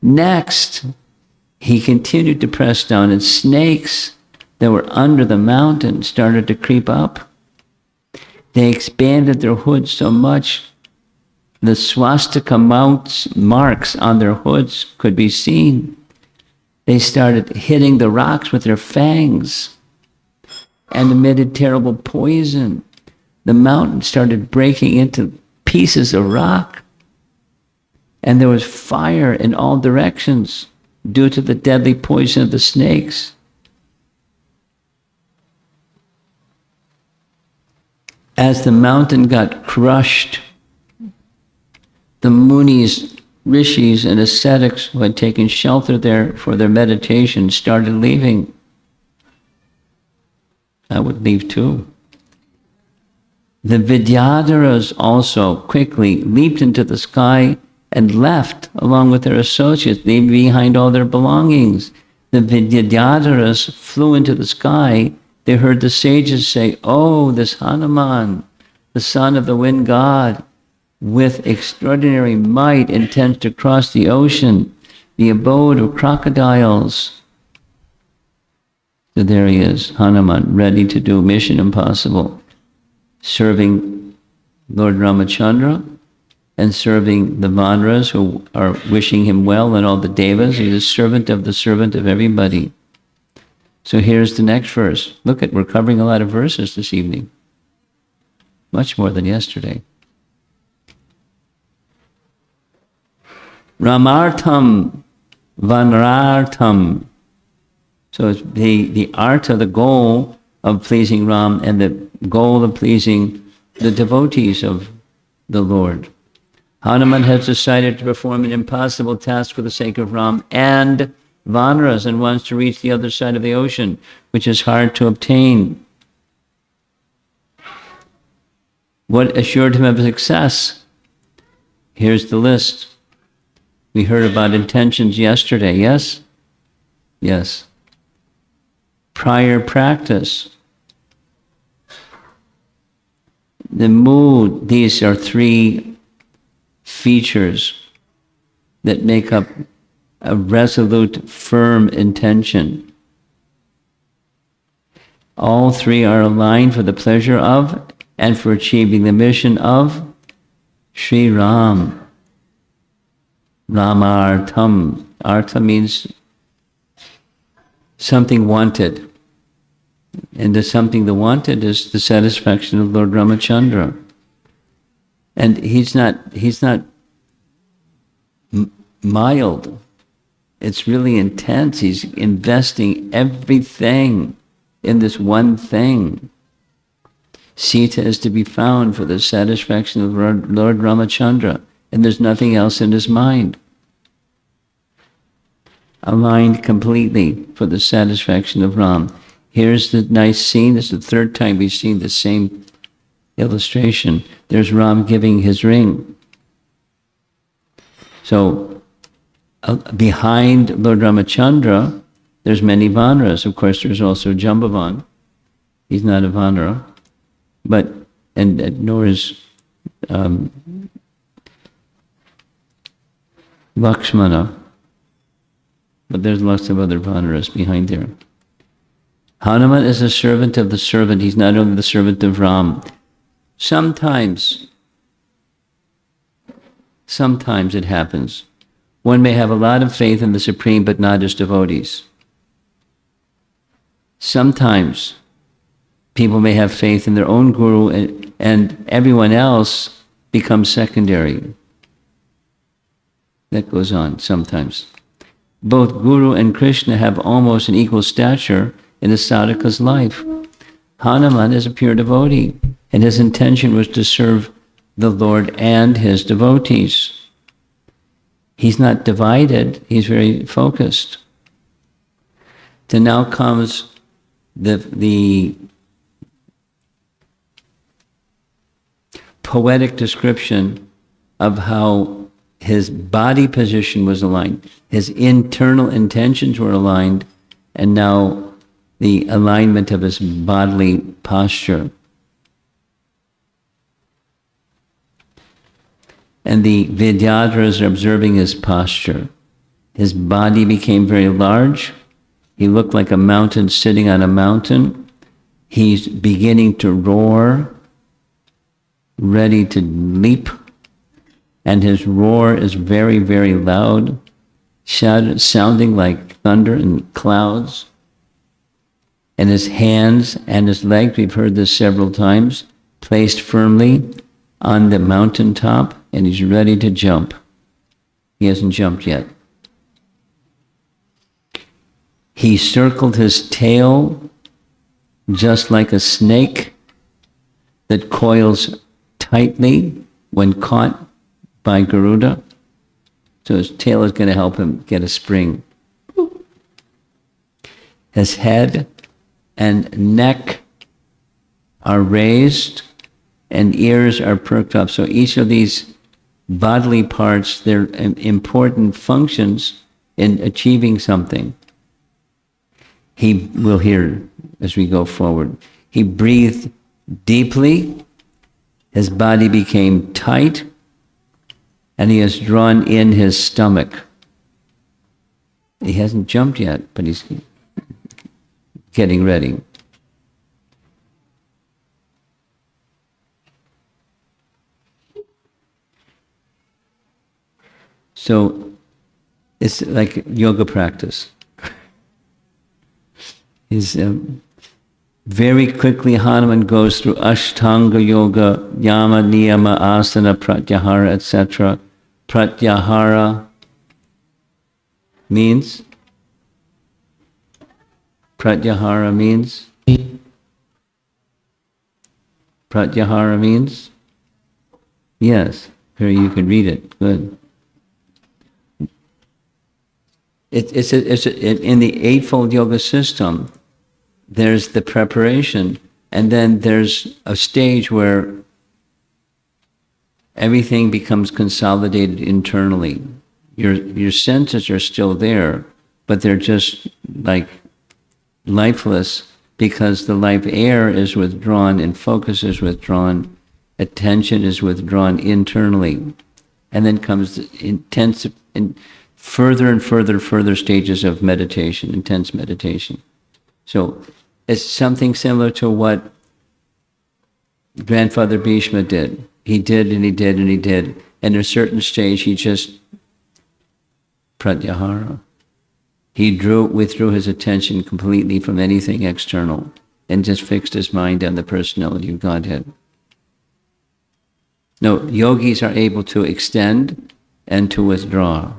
Next, he continued to press down, and snakes that were under the mountain started to creep up. They expanded their hoods so much the swastika marks on their hoods could be seen. They started hitting the rocks with their fangs and emitted terrible poison. The mountain started breaking into pieces of rock, and there was fire in all directions due to the deadly poison of the snakes. As the mountain got crushed, the munis, rishis, and ascetics who had taken shelter there for their meditation started leaving. I would leave too. The Vidyadharas also quickly leaped into the sky and left along with their associates, leaving behind all their belongings. The Vidyadharas flew into the sky. They heard the sages say, "Oh, this Hanuman, the son of the wind god, with extraordinary might intends to cross the ocean, the abode of crocodiles." So there he is, Hanuman, ready to do mission impossible, serving Lord Ramachandra and serving the Vanaras who are wishing him well and all the Devas. He's a servant of everybody. So here's the next verse. Look we're covering a lot of verses this evening. Much more than yesterday. Ramartham Vanarartham. So it's the artha, the goal of pleasing Ram, and the goal of pleasing the devotees of the Lord. Hanuman has decided to perform an impossible task for the sake of Ram and Vanaras, and wants to reach the other side of the ocean, which is hard to obtain. What assured him of success? Here's the list. We heard about intentions yesterday, yes? Yes. Prior practice. The mood, these are three features that make up a resolute, firm intention. All three are aligned for the pleasure of and for achieving the mission of Sri Ram. Ramartham. Artha means something wanted. And the something the wanted is the satisfaction of Lord Ramachandra. And he's not mild. It's really intense. He's investing everything in this one thing. Sita is to be found for the satisfaction of Lord Ramachandra, and there's nothing else in his mind. Aligned completely for the satisfaction of Ram. Here's the nice scene. This is the third time we've seen the same illustration. There's Ram giving his ring. So, behind Lord Ramachandra, there's many Vanaras. Of course, there's also Jambavan. He's not a Vanara, and nor is Lakshmana. But there's lots of other Vanaras behind there. Hanuman is a servant of the servant. He's not only the servant of Ram. Sometimes it happens. One may have a lot of faith in the Supreme, but not as devotees. Sometimes people may have faith in their own guru, and everyone else becomes secondary. That goes on sometimes. Both Guru and Krishna have almost an equal stature in the sadhaka's life. Hanuman is a pure devotee, and his intention was to serve the Lord and his devotees. He's not divided, he's very focused. Then now comes the poetic description of how his body position was aligned, his internal intentions were aligned, and now the alignment of his bodily posture. And the Vidyadharas are observing his posture. His body became very large. He looked like a mountain sitting on a mountain. He's beginning to roar, ready to leap. And his roar is very, very loud, sounding like thunder and clouds. And his hands and his legs, we've heard this several times, placed firmly on the mountaintop, and he's ready to jump. He hasn't jumped yet. He circled his tail just like a snake that coils tightly when caught by Garuda. So his tail is going to help him get a spring. His head and neck are raised and ears are perked up. So each of these bodily parts, they're important functions in achieving something. He will hear as we go forward. He breathed deeply. His body became tight, and he has drawn in his stomach. He hasn't jumped yet, but he's getting ready. So it's like yoga practice. He's very quickly Hanuman goes through Ashtanga Yoga, Yama, Niyama, Asana, Pratyahara, etc. Pratyahara means? Pratyahara means? Pratyahara means? Yes, here you can read it. Good. In the Eightfold Yoga system, there's the preparation, and then there's a stage where everything becomes consolidated internally. Your senses are still there, but they're just like lifeless because the life air is withdrawn and focus is withdrawn, attention is withdrawn internally, and then comes intense and further stages of meditation, intense meditation. So it's something similar to what Grandfather Bhishma did. He did and he did and he did. And at a certain stage he just pratyahara. He withdrew his attention completely from anything external and just fixed his mind on the personality of Godhead. No, yogis are able to extend and to withdraw.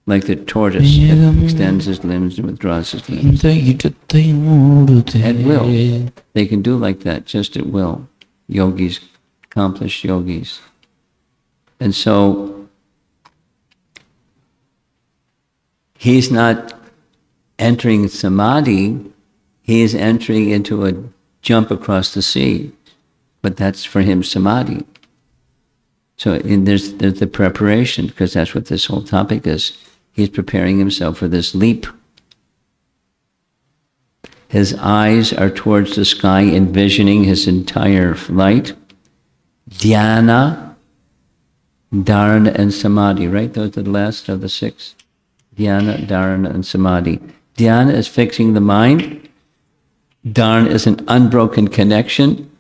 Like the tortoise that extends his limbs and withdraws his limbs. At will. They can do like that, just at will. Yogis, accomplished yogis. And so, he's not entering samadhi, he is entering into a jump across the sea. But that's for him samadhi. So there's the preparation, because that's what this whole topic is. He's preparing himself for this leap. His eyes are towards the sky, envisioning his entire flight. Dhyana, Dharana, and Samadhi, right? Those are the last of the six. Dhyana, Dharana, and Samadhi. Dhyana is fixing the mind. Dharana is an unbroken connection.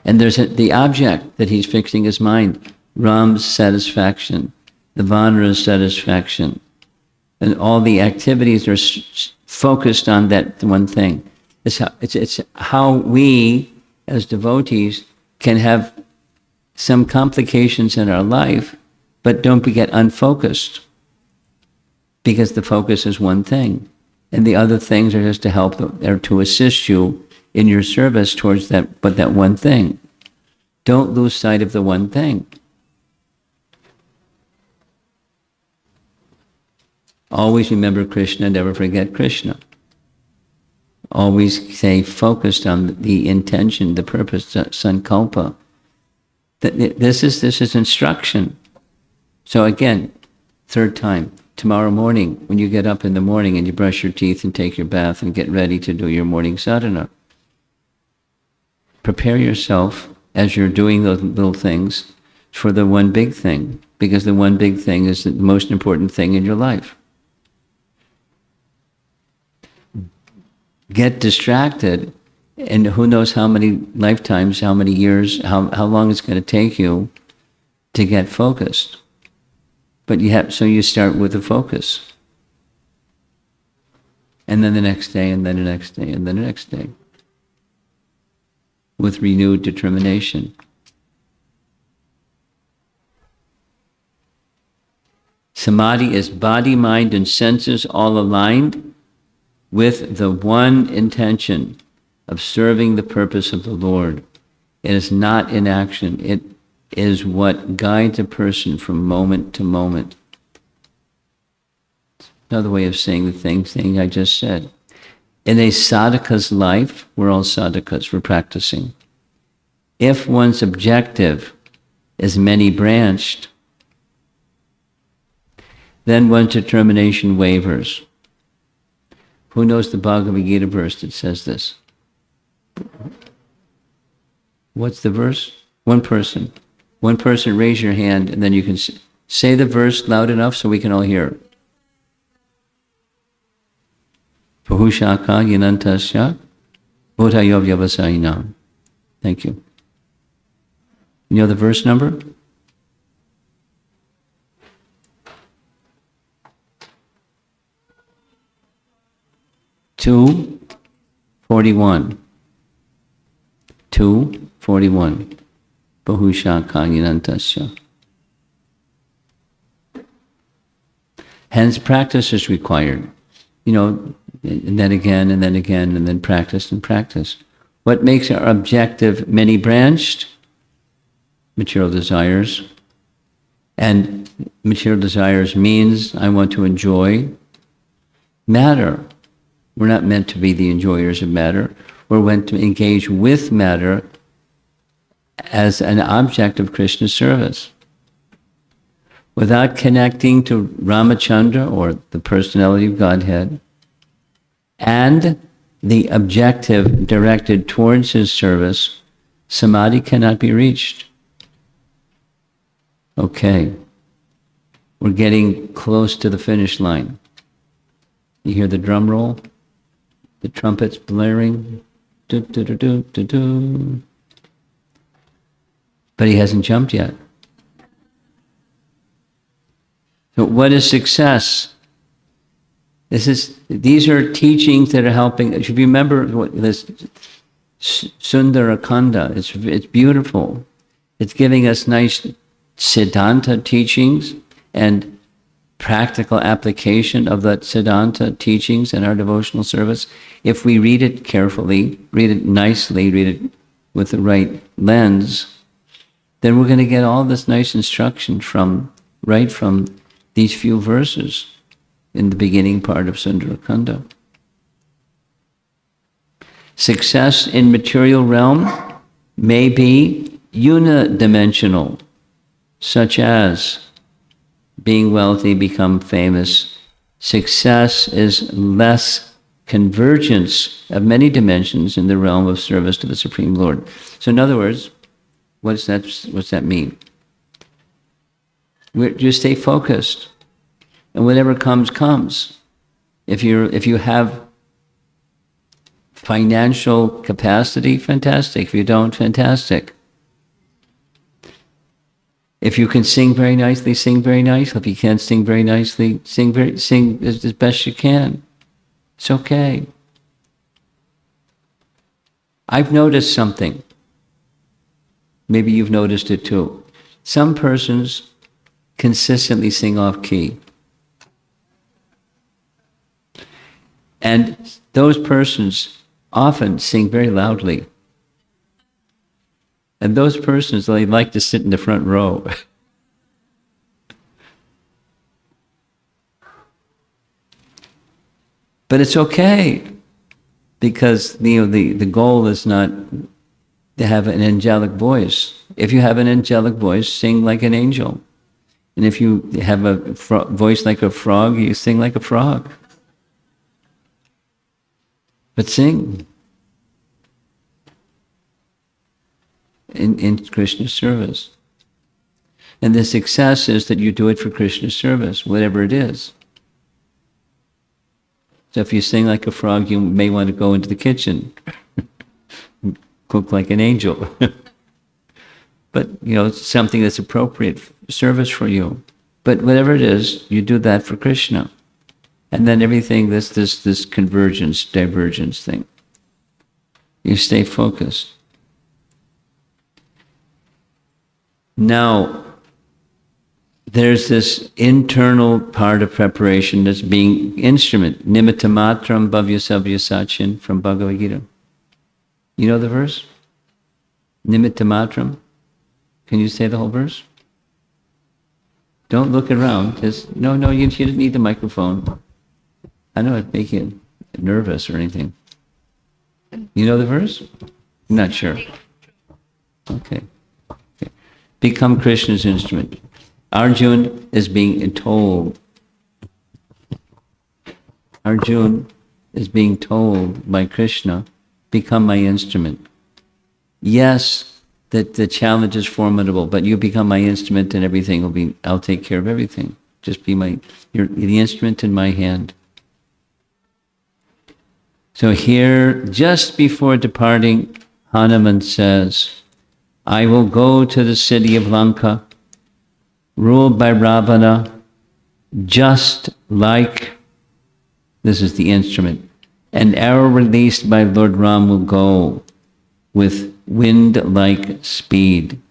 And there's the object that he's fixing his mind. Ram's satisfaction. The Vanara's satisfaction. And all the activities are focused on that one thing. It's how we, as devotees, can have some complications in our life, but don't get unfocused. Because the focus is one thing. And the other things are just to help, or to assist you in your service towards that one thing. Don't lose sight of the one thing. Always remember Krishna, never forget Krishna. Always stay focused on the intention, the purpose, sankalpa. This is instruction. So again, third time, tomorrow morning, when you get up in the morning and you brush your teeth and take your bath and get ready to do your morning sadhana, prepare yourself as you're doing those little things for the one big thing, because the one big thing is the most important thing in your life. Get distracted, and who knows how many lifetimes, how many years, how long it's going to take you to get focused. But so you start with the focus. And then the next day, and then the next day, and then the next day. With renewed determination. Samadhi is body, mind, and senses all aligned with the one intention of serving the purpose of the Lord. It is not inaction. It is what guides a person from moment to moment. Another way of saying the thing I just said. In a sadhaka's life, we're all sadhakas, we're practicing. If one's objective is many-branched, then one's determination wavers. Who knows the Bhagavad Gita verse that says this? What's the verse? One person. One person, raise your hand, and then you can say the verse loud enough so we can all hear it. Pahushaka Yanantasya Bodhayovyavasainam. Thank you. You know the verse number? Two 41. 2:41. Bahushaka Yanantasya. Hence, practice is required. You know, and then again, and then again, and then practice and practice. What makes our objective many-branched? Material desires. And material desires means I want to enjoy matter. We're not meant to be the enjoyers of matter. We're meant to engage with matter as an object of Krishna's service. Without connecting to Ramachandra, or the personality of Godhead, and the objective directed towards his service, samadhi cannot be reached. Okay, we're getting close to the finish line. You hear the drum roll, the trumpets blaring, do, do, do, do, do, do. But he hasn't jumped yet. So what is success? These are teachings that are helping. If you remember this Sundara Kanda, it's beautiful. It's giving us nice Siddhanta teachings and practical application of that Siddhanta teachings in our devotional service. If we read it carefully, read it nicely, read it with the right lens, then we're going to get all this nice instruction from these few verses in the beginning part of Sundara Kanda. Success in material realm may be unidimensional, such as being wealthy, become famous. Success is less convergence of many dimensions in the realm of service to the Supreme Lord. So in other words, what's that mean? Just stay focused, and whatever comes, comes. If you have financial capacity, fantastic. If you don't, fantastic. If you can sing very nicely, sing very nicely. If you can't sing very nicely, sing as best you can. It's okay. I've noticed something. Maybe you've noticed it too. Some persons consistently sing off key. And those persons often sing very loudly. And those persons, they like to sit in the front row. But it's okay, because the goal is not to have an angelic voice. If you have an angelic voice, sing like an angel. And if you have a voice like a frog, you sing like a frog. But sing in Krishna's service. And the success is that you do it for Krishna's service, whatever it is. So if you sing like a frog, you may want to go into the kitchen, cook like an angel. But, it's something that's appropriate service for you. But whatever it is, you do that for Krishna. And then everything, this convergence, divergence thing. You stay focused. Now, there's this internal part of preparation that's being instrument. Nimitta matram bhavya savya sachin from Bhagavad Gita. You know the verse? Nimitta matram. Can you say the whole verse? Don't look around. No, you didn't need the microphone. I know it'd make you nervous or anything. You know the verse? I'm not sure. Okay. Become Krishna's instrument. Arjuna is being told. Arjuna is being told by Krishna, become my instrument. Yes, that the challenge is formidable, but you become my instrument and everything will be, I'll take care of everything. Just be you're the instrument in my hand. So here, just before departing, Hanuman says, I will go to the city of Lanka, ruled by Ravana, just like, this is the instrument, an arrow released by Lord Ram will go with wind-like speed.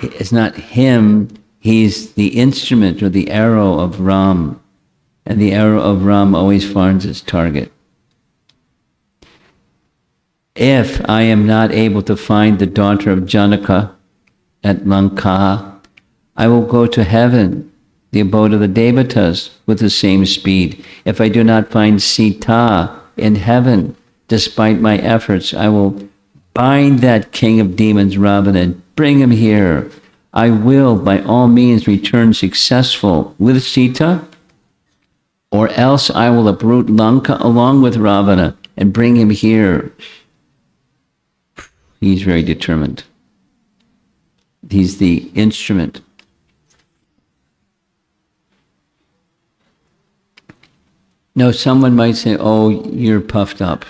It's not him, he's the instrument or the arrow of Ram. And the arrow of Ram always finds its target. If I am not able to find the daughter of Janaka at Lanka, I will go to heaven, the abode of the devatas, with the same speed. If I do not find Sita in heaven, despite my efforts, I will bind that king of demons, Ravana, and bring him here. I will, by all means, return successful with Sita, or else I will uproot Lanka along with Ravana and bring him here. He's very determined. He's the instrument. Now, someone might say, oh, you're puffed up.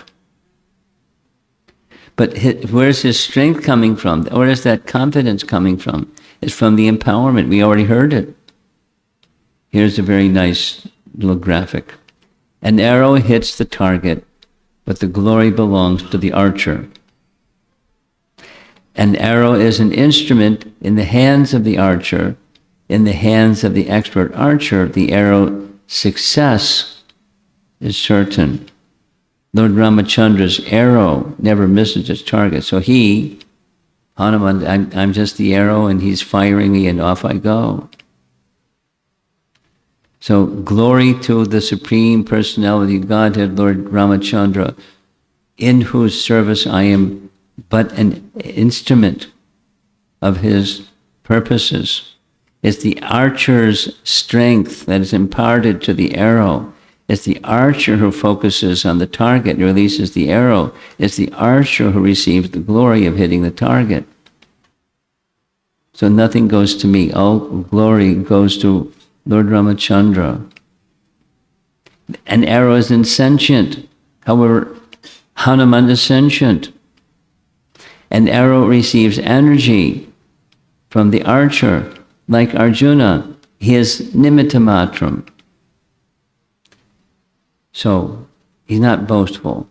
But where's his strength coming from? Where is that confidence coming from? It's from the empowerment. We already heard it. Here's a very nice little graphic. An arrow hits the target, but the glory belongs to the archer. An arrow is an instrument in the hands of the archer. In the hands of the expert archer, the arrow success is certain. Lord Ramachandra's arrow never misses its target. So he, Hanuman, I'm just the arrow and he's firing me and off I go. So glory to the Supreme Personality of Godhead, Lord Ramachandra, in whose service I am but an instrument of his purposes. It's the archer's strength that is imparted to the arrow. It's the archer who focuses on the target and releases the arrow. It's the archer who receives the glory of hitting the target. So nothing goes to me. All glory goes to Lord Ramachandra. An arrow is insentient. However, Hanuman is sentient. An arrow receives energy from the archer. Like Arjuna, he is nimitta matram. So he's not boastful.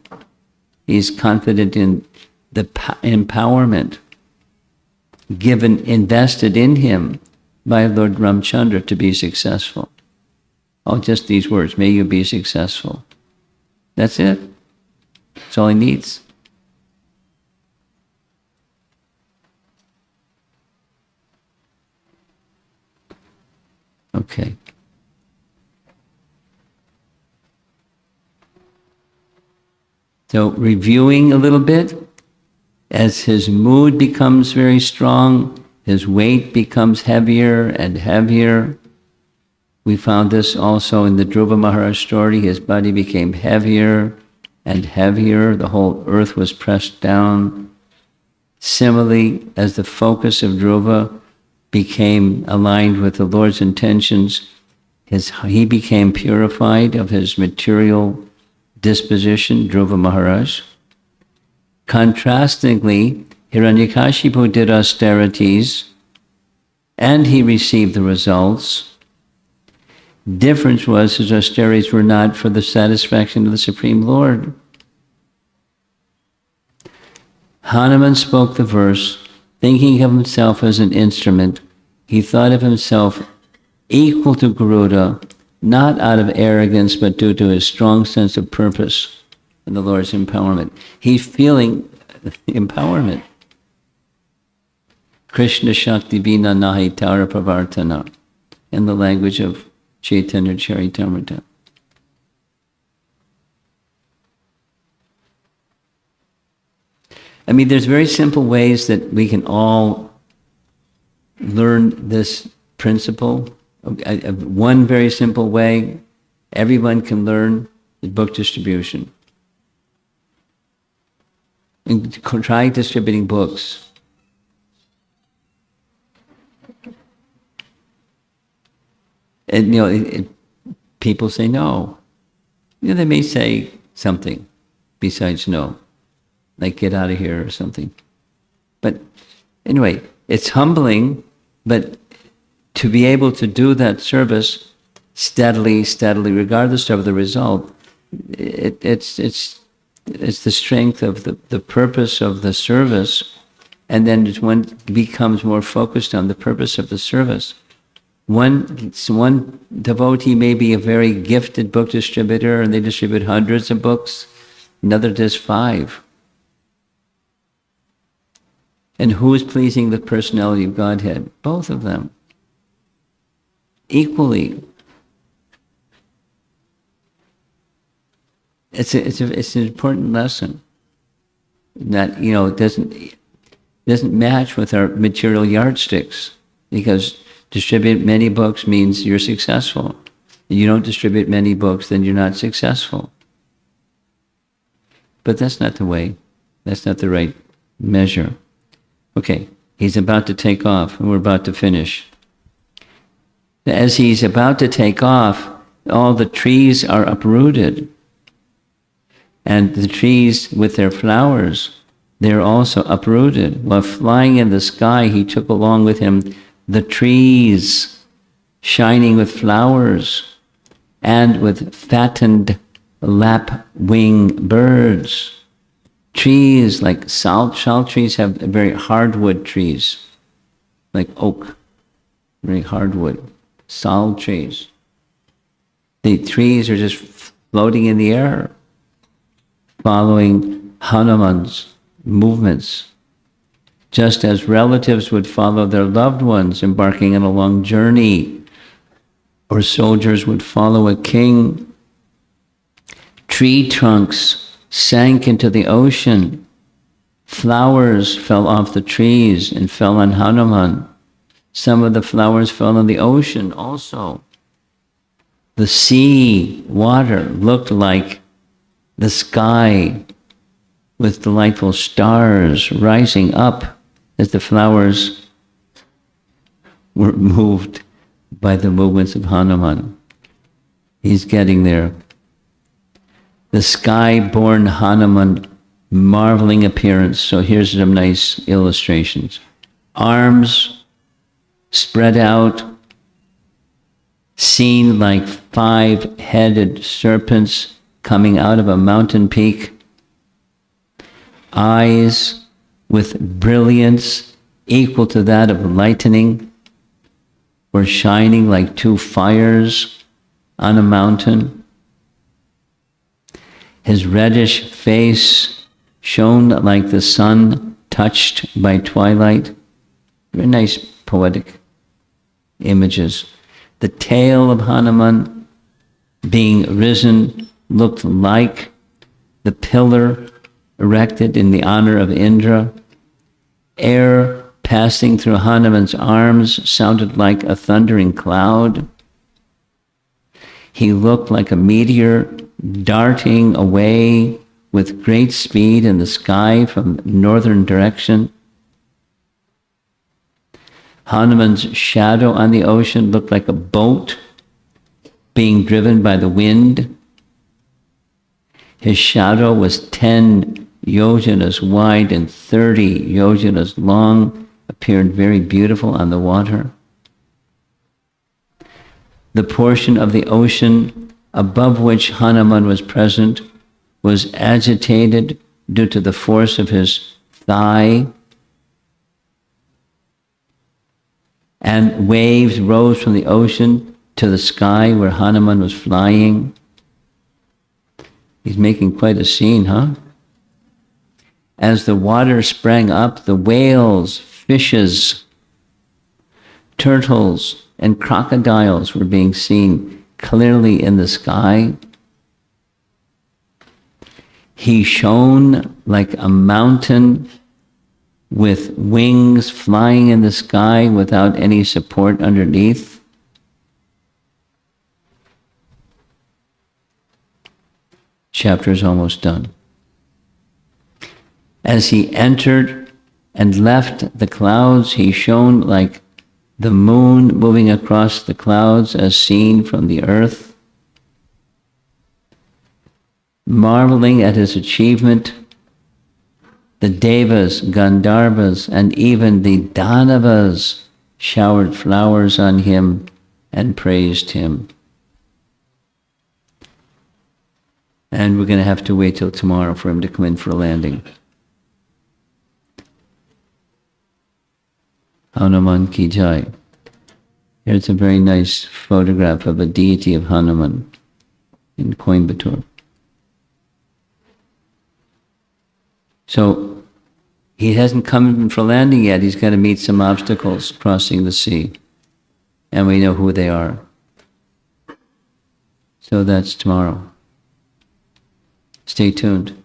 He's confident in the empowerment invested in him by Lord Ramchandra to be successful. Oh, just these words, may you be successful. That's it. That's all he needs. Okay. So reviewing a little bit, as his mood becomes very strong, his weight becomes heavier and heavier. We found this also in the Dhruva Maharaj story. His body became heavier and heavier. The whole earth was pressed down. Similarly, as the focus of Dhruva became aligned with the Lord's intentions, he became purified of his material disposition, Dhruva Maharaj. Contrastingly, Hiranyakashipu did austerities and he received the results. Difference was his austerities were not for the satisfaction of the Supreme Lord. Hanuman spoke the verse, thinking of himself as an instrument. He thought of himself equal to Garuda, not out of arrogance, but due to his strong sense of purpose and the Lord's empowerment. He's feeling empowerment. Krishna Shakti Vina Nahi Tara Pravartana, in the language of Chaitanya Charitamrita. I mean, there's very simple ways that we can all learn this principle. One very simple way everyone can learn is book distribution. And try distributing books. And people say no. They may say, something besides no, like get out of here or something. But anyway, it's humbling, but to be able to do that service steadily, regardless of the result, it's the strength of the purpose of the service, and then one becomes more focused on the purpose of the service. One devotee may be a very gifted book distributor, and they distribute hundreds of books. Another does 5. And who is pleasing the personality of Godhead? Both of them. Equally. It's an important lesson that, it doesn't match with our material yardsticks, because distribute many books means you're successful. If you don't distribute many books, then you're not successful. But that's not the way. That's not the right measure. Okay, he's about to take off, and we're about to finish. As he's about to take off, all the trees are uprooted. And the trees with their flowers, they're also uprooted. While flying in the sky, he took along with him the trees shining with flowers and with fattened lapwing birds. Trees like salt trees have very hardwood trees, like oak, very hardwood, sal trees. The trees are just floating in the air, following Hanuman's movements, just as relatives would follow their loved ones embarking on a long journey, or soldiers would follow a king. Tree trunks sank into the ocean. Flowers fell off the trees and fell on Hanuman. Some of the flowers fell in the ocean also. The sea water looked like the sky with delightful stars rising up as the flowers were moved by the movements of Hanuman. He's getting there. The sky-born Hanuman, marveling appearance. So here's some nice illustrations. Arms spread out, seen like 5-headed serpents coming out of a mountain peak. Eyes with brilliance equal to that of lightning, were shining like 2 fires on a mountain. His reddish face shone like the sun touched by twilight. Very nice poetic images. The tail of Hanuman being risen looked like the pillar erected in the honor of Indra. Air passing through Hanuman's arms sounded like a thundering cloud. He looked like a meteor darting away with great speed in the sky from the northern direction. Hanuman's shadow on the ocean looked like a boat being driven by the wind. His shadow was 10 yojanas wide and 30 yojanas long, appeared very beautiful on the water. The portion of the ocean above which Hanuman was present was agitated due to the force of his thigh, and waves rose from the ocean to the sky where Hanuman was flying. He's making quite a scene, huh? As the water sprang up, the whales, fishes, turtles, and crocodiles were being seen clearly in the sky. He shone like a mountain with wings flying in the sky without any support underneath. Chapter's almost done. As he entered and left the clouds, he shone like the moon moving across the clouds as seen from the earth. marveling at his achievement, the Devas, Gandharvas, and even the Danavas showered flowers on him and praised him. And we're going to have to wait till tomorrow for him to come in for a landing. Hanuman ki jai. Here's a very nice photograph of a deity of Hanuman in Coimbatore. So he hasn't come in for landing yet. He's got to meet some obstacles crossing the sea. And we know who they are. So that's tomorrow. Stay tuned.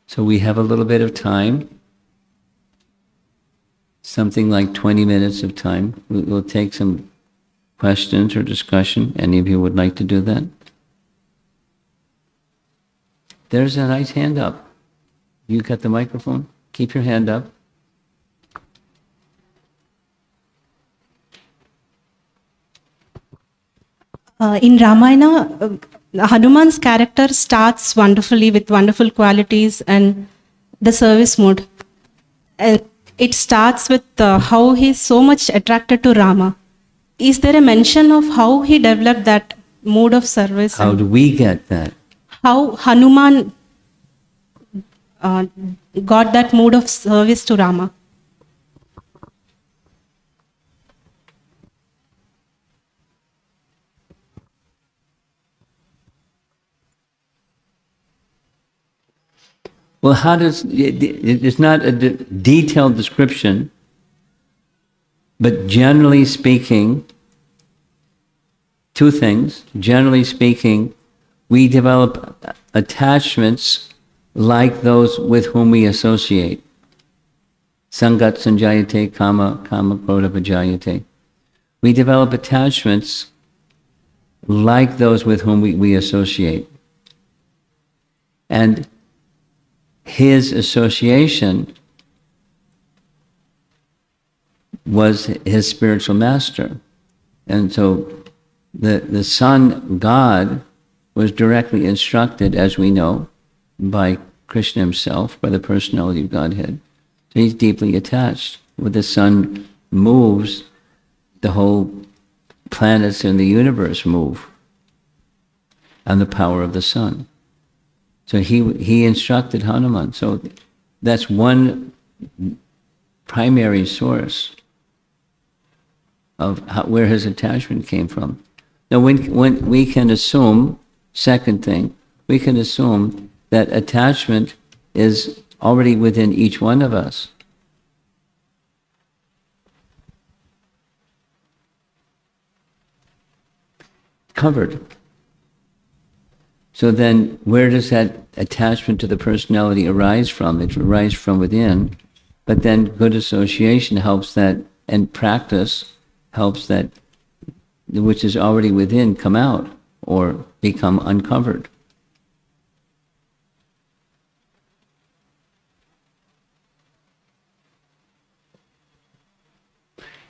So we have a little bit of time. Something like 20 minutes of time. We'll take some questions or discussion. Any of you would like to do that? There's a nice hand up. You got the microphone? Keep your hand up. In Ramayana, Hanuman's character starts wonderfully with wonderful qualities and the service mode. It starts with how he's so much attracted to Rama. Is there a mention of how he developed that mode of service? How do we get that? How Hanuman got that mode of service to Rama? Well, how does, it's not a detailed description, but generally speaking, two things. Generally speaking, we develop attachments like those with whom we associate. Sangat sanjayate kama, kama krodha vijayate. We develop attachments like those with whom we associate. And his association was his spiritual master. And so the sun god was directly instructed, as we know, by Krishna himself, by the personality of Godhead. So he's deeply attached. When the sun moves, the whole planets in the universe move on the power of the sun. So he instructed Hanuman. So that's one primary source of where his attachment came from. Now, when we can assume, second thing, we can assume that attachment is already within each one of us. Covered. So then, where does that attachment to the personality arise from? It arises from within, but then good association helps that, and practice helps that which is already within come out or become uncovered.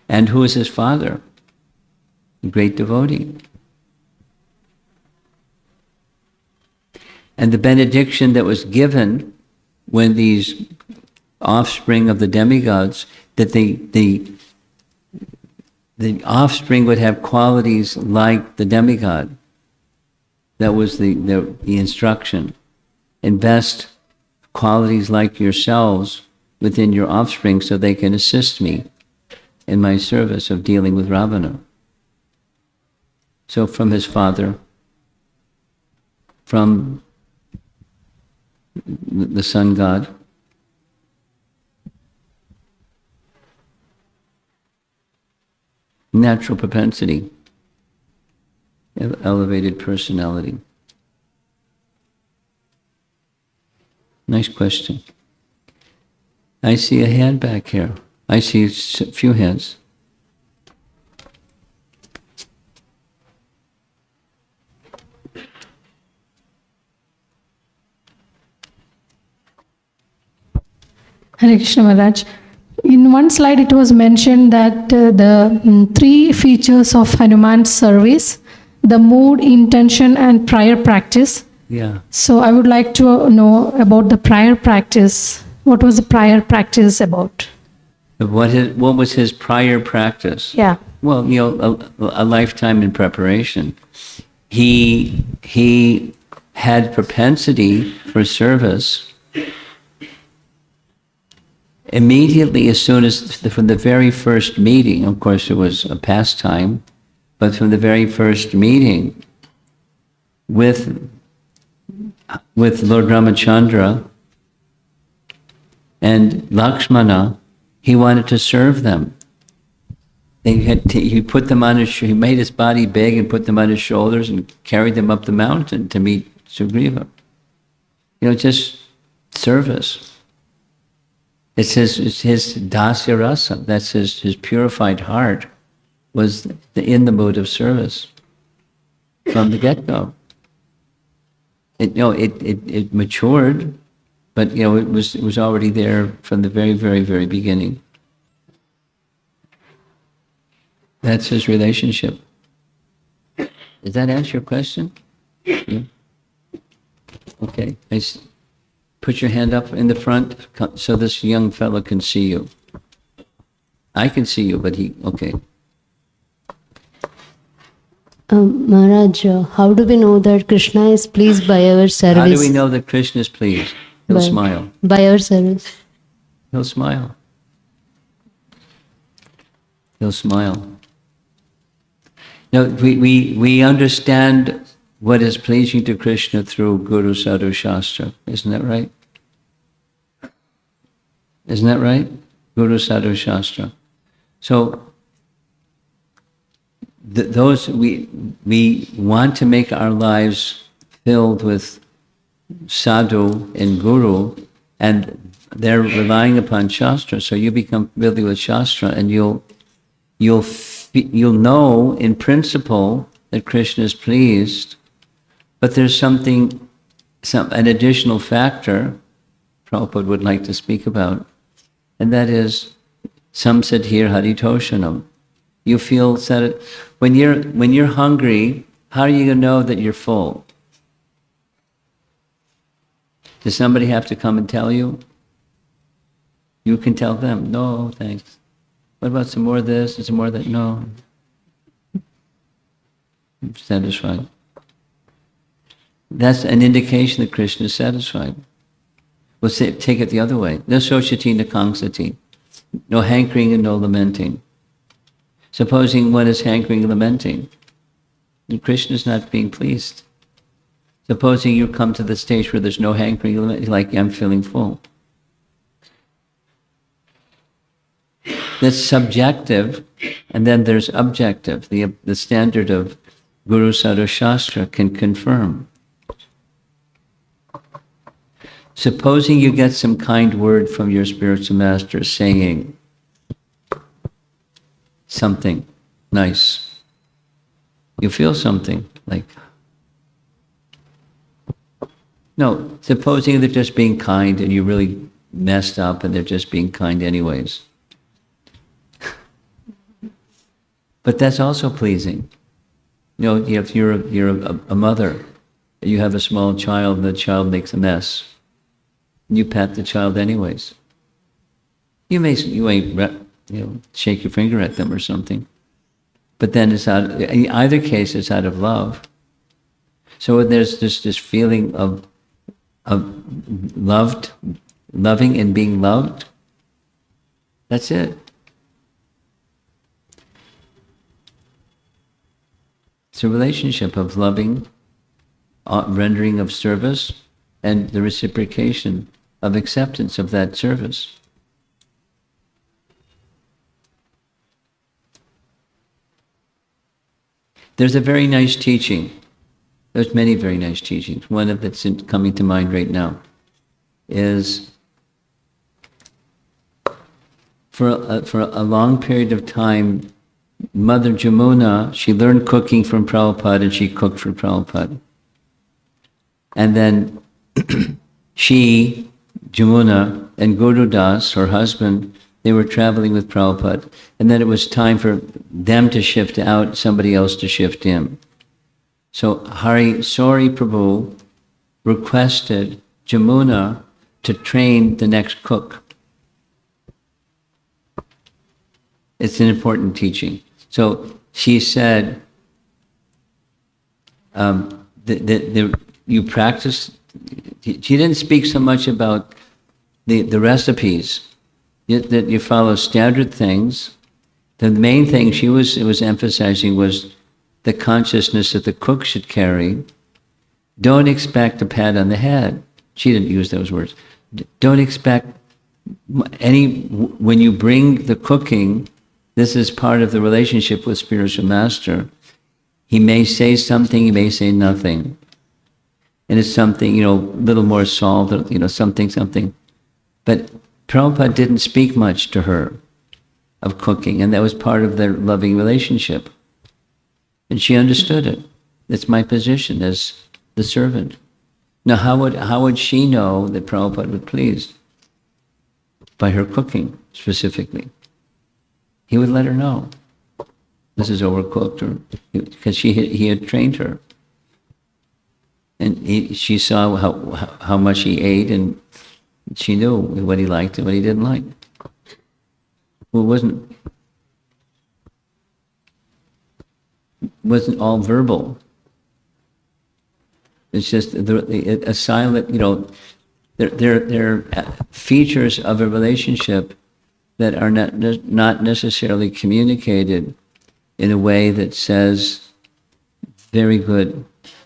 And who is his father? A great devotee. And the benediction that was given when these offspring of the demigods, that the offspring would have qualities like the demigod. That was the instruction. Invest qualities like yourselves within your offspring so they can assist me in my service of dealing with Ravana. So from his father, from the sun god, natural propensity, elevated personality. Nice question. I see a hand back here. I see a few hands. Hare Krishna Maharaj, in one slide it was mentioned that the three features of Hanuman's service, the mood, intention, and prior practice. Yeah. So I would like to know about the prior practice. What was the prior practice about? What was his prior practice? Yeah. Well, a lifetime in preparation. He had propensity for service immediately as soon as, from the very first meeting. Of course, it was a pastime, but from the very first meeting with Lord Ramachandra and Lakshmana, he wanted to serve them. He put them on he made his body big and put them on his shoulders and carried them up the mountain to meet Sugriva. Just service. It's his dasya rasa. That's his purified heart was in the mood of service from the get-go. It matured, but it was already there from the very, very, very beginning. That's his relationship. Does that answer your question? Yeah. Okay. Put your hand up in the front so this young fellow can see you. I can see you, but okay. Maharaj, how do we know that Krishna is pleased by our service? How do we know that Krishna is pleased? He'll smile. By our service. He'll smile. He'll smile. No, we understand what is pleasing to Krishna through Guru Sadhu Shastra. Isn't that right? Isn't that right? Guru Sadhu Shastra. So we want to make our lives filled with sadhu and guru, and they're relying upon Shastra. So you become familiar with Shastra, and you'll know in principle that Krishna is pleased, but there's an additional factor Prabhupada would like to speak about, and that is, some said here, haritoshanam. You feel when you're hungry, how are you going to know that you're full? Does somebody have to come and tell you? You can tell them, no, thanks. What about some more of this and some more of that? No. I'm satisfied. That's an indication that Krishna is satisfied. We'll take it the other way. No sochati, no kangsati. No hankering and no lamenting. Supposing one is hankering and lamenting, then Krishna is not being pleased. Supposing you come to the stage where there's no hankering and lamenting, like, I'm feeling full. That's subjective, and then there's objective. The standard of Guru Sadhu Shastra can confirm. Supposing you get some kind word from your spiritual master saying something nice. You feel something like, no, supposing they're just being kind and you really messed up and they're just being kind anyways. But that's also pleasing. If you're a mother, you have a small child and the child makes a mess, you pat the child anyways. You ain't shake your finger at them or something, but then in either case it's out of love. So there's just this feeling of loving and being loved. That's it. It's a relationship of loving, rendering of service, and the reciprocation of acceptance of that service. There's a very nice teaching. There's many very nice teachings. One of that's coming to mind right now is for a long period of time, Mother Jamuna, she learned cooking from Prabhupada and she cooked for Prabhupada. And then she, Jamuna, and Guru Das, her husband, They were traveling with Prabhupada. And then it was time for them to shift out, somebody else to shift in. So Sori Prabhu requested Jamuna to train the next cook. It's an important teaching. So she said, you practice, she didn't speak so much about the recipes, that you follow standard things. The main thing she was emphasizing was the consciousness that the cook should carry. Don't expect a pat on the head. She didn't use those words. Don't expect when you bring the cooking, this is part of the relationship with spiritual master. He may say something, he may say nothing. And it's something, a little more salt, something. But Prabhupada didn't speak much to her of cooking, and that was part of their loving relationship. And she understood it. That's my position as the servant. Now, how would she know that Prabhupada was pleased? By her cooking, specifically. He would let her know. This is overcooked, or because he had trained her. And she saw how much he ate, and she knew what he liked and what he didn't like. Well, it wasn't all verbal. It's just a silent, there are features of a relationship that are not necessarily communicated in a way that says, very good,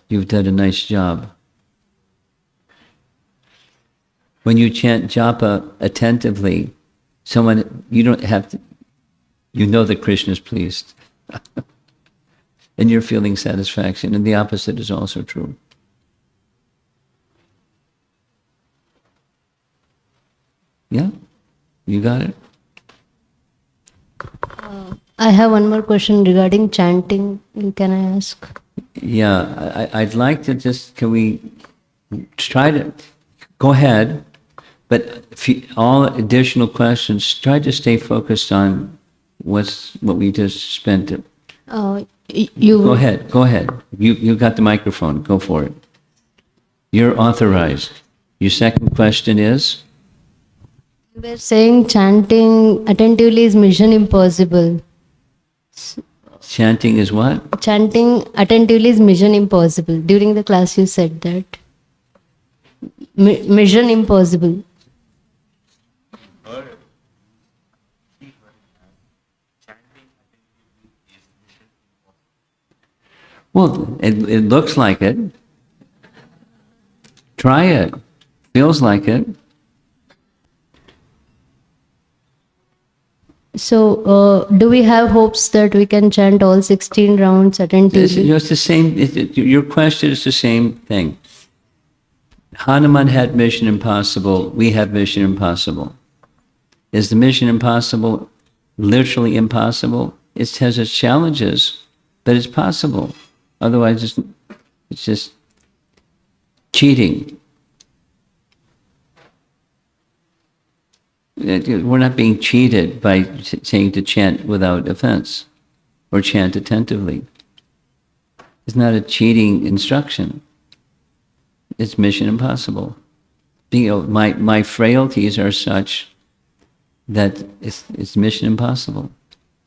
you've done a nice job. When you chant japa attentively, you don't have to, you know that Krishna is pleased. And you're feeling satisfaction, and the opposite is also true. Yeah? You got it? I have one more question regarding chanting. Can I ask? Yeah, I'd like to can we try to, go ahead, but all additional questions, try to stay focused on what we just spent. You Go ahead. You got the microphone, go for it. You're authorized. Your second question is? You were saying chanting attentively is mission impossible. Chanting is what? Chanting attentively is mission impossible. During the class you said that. Mission impossible. Well, it looks like it. Try it. Feels like it. So, do we have hopes that we can chant all 16 rounds attentively? It's the same. Your question is the same thing. Hanuman had mission impossible. We have mission impossible. Is the mission impossible literally impossible? It has its challenges, but it's possible. Otherwise, it's just cheating. We're not being cheated by saying to chant without offense or chant attentively. It's not a cheating instruction. It's mission impossible. My frailties are such that it's mission impossible.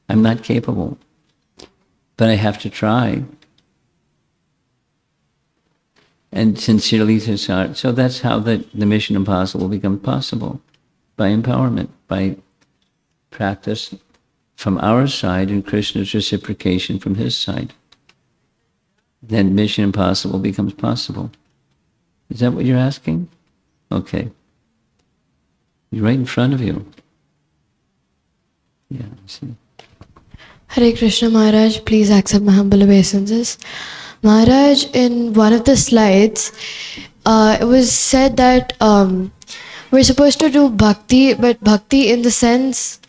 I'm not capable, but I have to try. And sincerely, so that's how the mission impossible becomes possible. By empowerment, by practice from our side and Krishna's reciprocation from his side. Then mission impossible becomes possible. Is that what you're asking? Okay. You're right in front of you. Yeah, I see. Hare Krishna Maharaj, please accept my humble obeisances. Maharaj, in one of the slides, it was said that we're supposed to do bhakti, but bhakti in the sense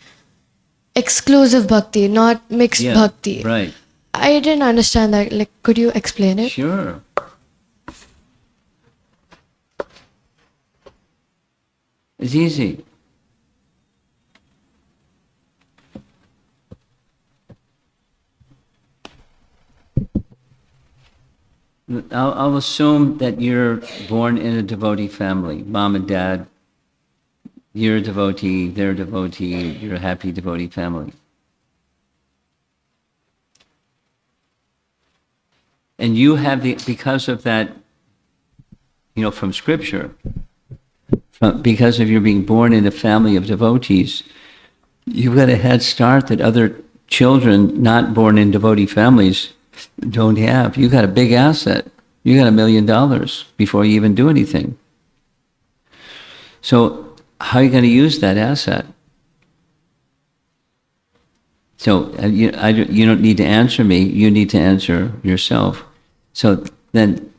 exclusive bhakti, not mixed bhakti. Right. I didn't understand that. Could you explain it? Sure. It's easy. I'll assume that you're born in a devotee family, mom and dad. You're a devotee, they're a devotee, you're a happy devotee family. And you have because of that, from scripture, because of your being born in a family of devotees, you've got a head start that other children not born in devotee families don't have. You got a big asset. You got $1 million before you even do anything. So how are you going to use that asset? So you don't need to answer me. You need to answer yourself. So then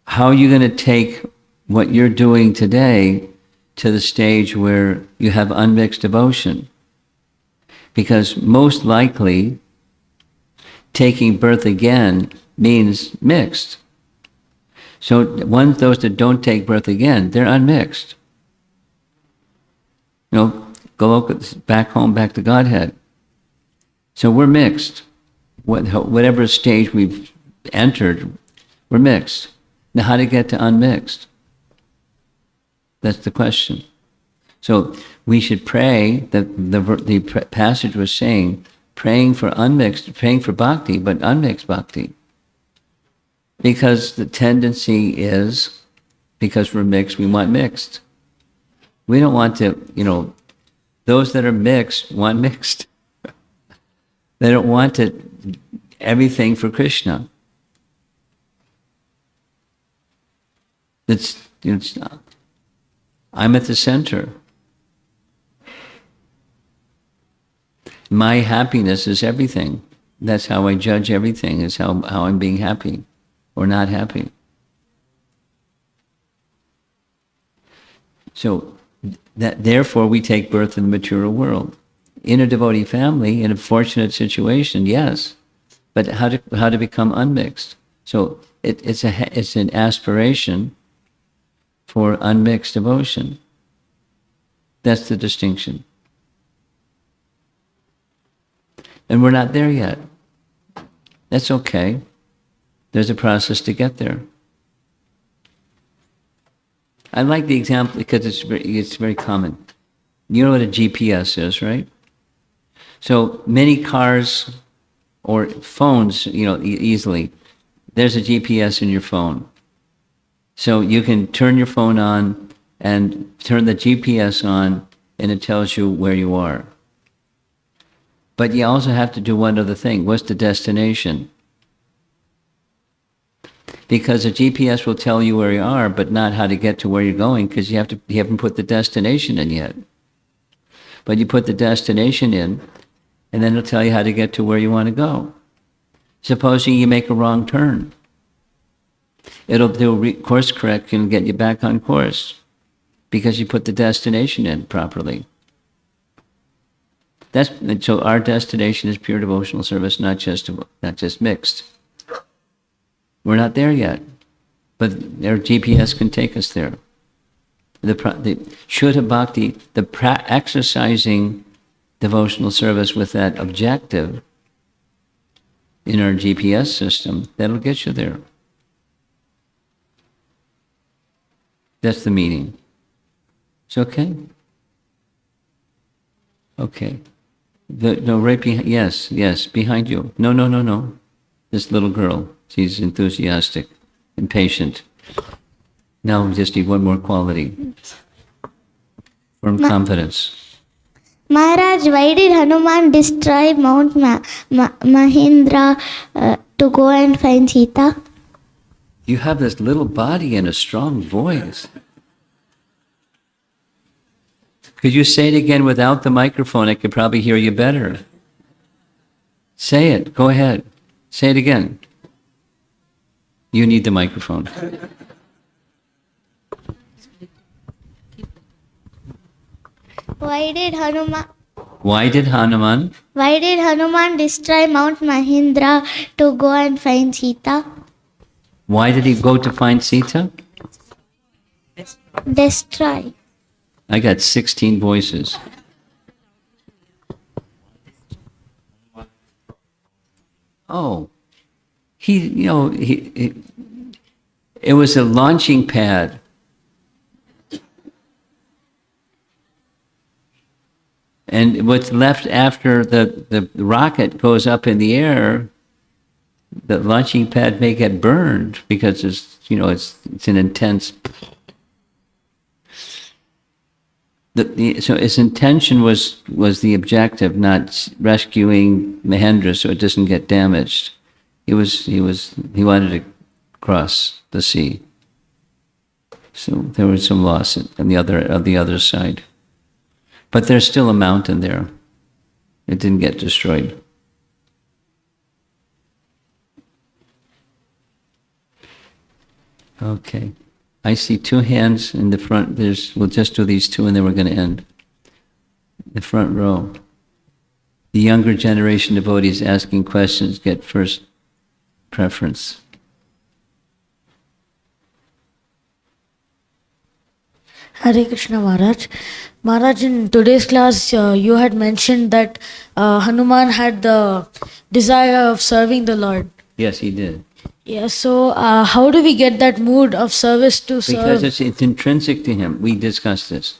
how are you going to take what you're doing today to the stage where you have unmixed devotion? Because most likely, taking birth again means mixed. So those that don't take birth again, they're unmixed. Go back home, back to Godhead. So we're mixed. Whatever stage we've entered, we're mixed. Now how to get to unmixed? That's the question. So we should pray, that the passage was saying, praying for bhakti, but unmixed bhakti. Because the tendency is, because we're mixed, we want mixed. We don't want to, those that are mixed want mixed. They don't want everything for Krishna. It's not. I'm at the center. My happiness is everything. That's how I judge everything, is how I'm being happy or not happy. So therefore we take birth in the material world. In a devotee family, in a fortunate situation, yes. But how to become unmixed? So it's an aspiration for unmixed devotion. That's the distinction. And we're not there yet. That's okay. There's a process to get there. I like the example because it's very common. You know what a GPS is, right? So many cars or phones, easily, there's a GPS in your phone. So you can turn your phone on and turn the GPS on, and it tells you where you are. But you also have to do one other thing. What's the destination? Because a GPS will tell you where you are, but not how to get to where you're going, because you haven't put the destination in yet. But you put the destination in, and then it'll tell you how to get to where you want to go. Supposing you make a wrong turn. It'll do course correction and get you back on course, because you put the destination in properly. So our destination is pure devotional service, not just mixed. We're not there yet, but our GPS can take us there. The Shuddha Bhakti, exercising devotional service with that objective in our GPS system, that'll get you there. That's the meaning. It's okay? Okay. Right behind, yes, behind you. No. This little girl, she's enthusiastic, impatient. Now we just need one more quality. Firm confidence. Maharaj, why did Hanuman destroy Mount Mahendra to go and find Sita? You have this little body and a strong voice. Could you say it again without the microphone? I could probably hear you better. Say it. Go ahead. Say it again. You need the microphone. Why did Hanuman destroy Mount Mahendra to go and find Sita? Why did he go to find Sita? Destroy. I got 16 voices. Oh, it was a launching pad. And what's left after the rocket goes up in the air, the launching pad may get burned because it's an intense. So his intention was the objective, not rescuing Mahendra so it doesn't get damaged. He wanted to cross the sea. So there was some loss on the other side. But there's still a mountain there. It didn't get destroyed. Okay. I see two hands in the front. We'll just do these two and then we're going to end. The front row. The younger generation devotees asking questions get first preference. Hare Krishna Maharaj. Maharaj, in today's class, you had mentioned that Hanuman had the desire of serving the Lord. Yes, he did. Yeah, so how do we get that mood of service to serve? Because it's intrinsic to him. We discussed this.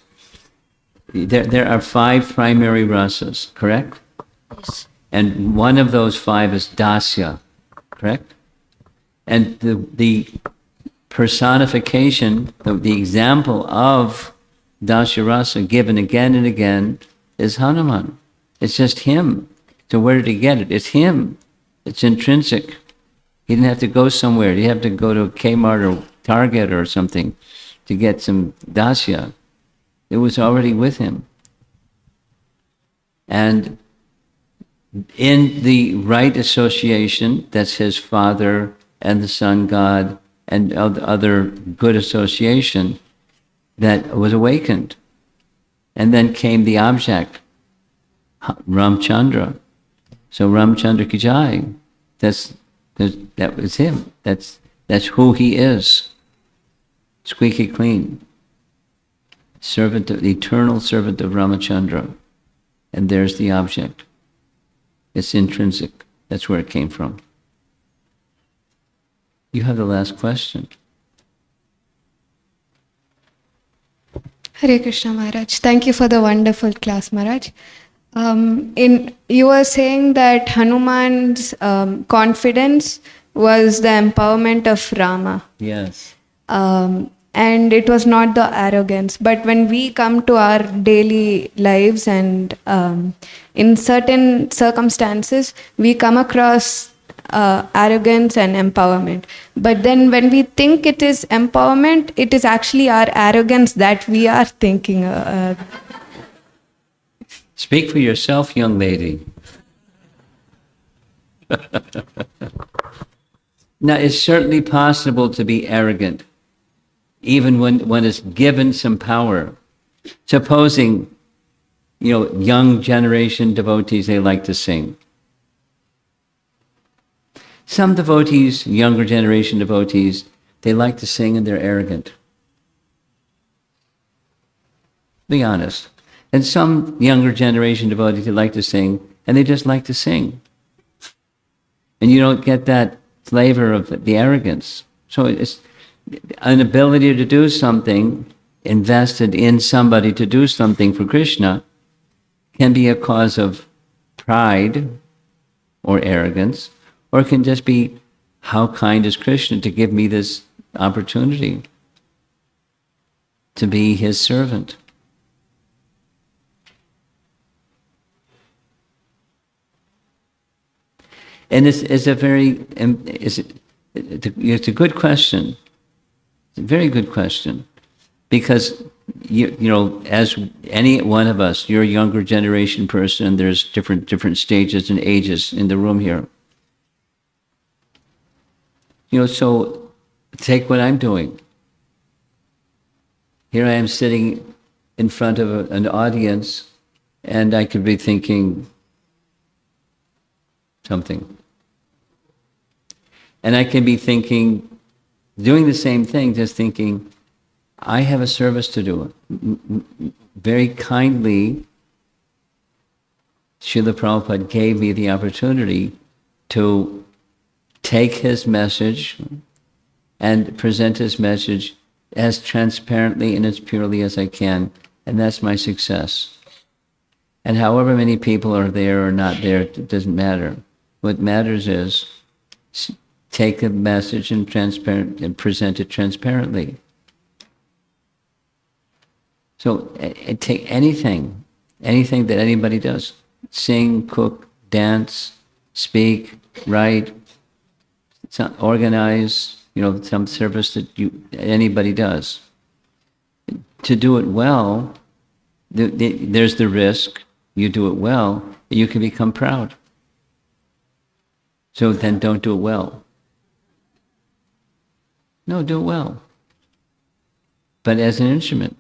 There are 5 primary rasas, correct? Yes. And one of those 5 is dasya, correct? And the personification, the example of dasya rasa given again and again is Hanuman. It's just him. So where did he get it? It's him. It's intrinsic. He didn't have to go somewhere. He didn't have to go to Kmart or Target or something to get some dasya. It was already with him. And in the right association, that's his father and the sun god and other good association, that was awakened. And then came the object, Ramchandra. So Ramchandra ki jai. That was him. That's who he is. Squeaky clean. Servant of the eternal servant of Ramachandra. And there's the object. It's intrinsic. That's where it came from. You have the last question. Hare Krishna Maharaj. Thank you for the wonderful class, Maharaj. You were saying that Hanuman's confidence was the empowerment of Rama. Yes. And it was not the arrogance. But when we come to our daily lives and in certain circumstances, we come across arrogance and empowerment. But then when we think it is empowerment, it is actually our arrogance that we are thinking. Speak for yourself, young lady. Now, it's certainly possible to be arrogant, even when one is given some power. Supposing, young generation devotees, they like to sing. Some devotees, younger generation devotees, they like to sing and they're arrogant. Be honest. And some younger generation devotees, they like to sing and they just like to sing. And you don't get that flavor of the arrogance. So it's an ability to do something, invested in somebody to do something for Krishna, can be a cause of pride or arrogance, or it can just be, how kind is Krishna to give me this opportunity to be his servant. And it's a good question. It's a very good question. Because, as any one of us, you're a younger generation person, there's different stages and ages in the room here. So take what I'm doing. Here I am sitting in front of an audience, and I could be thinking something. And I can be thinking, doing the same thing, just thinking, I have a service to do. Very kindly, Srila Prabhupada gave me the opportunity to take his message and present his message as transparently and as purely as I can. And that's my success. And however many people are there or not there, it doesn't matter. What matters is take the message and present it transparently. So take anything that anybody does. Sing, cook, dance, speak, write, organize, some service that anybody does. To do it well, there's the risk. You do it well, you can become proud. So then don't do it well. No, do it well. But as an instrument.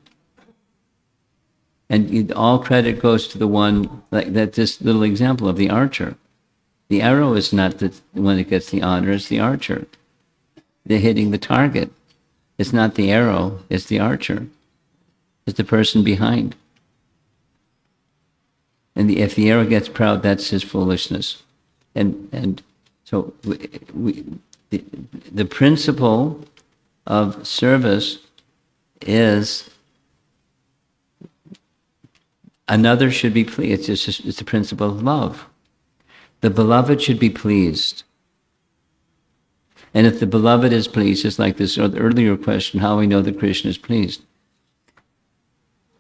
And all credit goes to the one, like that. This little example of the archer. The arrow is not the one that gets the honor, it's the archer. They're hitting the target. It's not the arrow, it's the archer. It's the person behind. And if the arrow gets proud, that's his foolishness. And so the principle of service is another should be pleased. It's the principle of love. The beloved should be pleased. And if the beloved is pleased, it's like this earlier question, how we know that Krishna is pleased.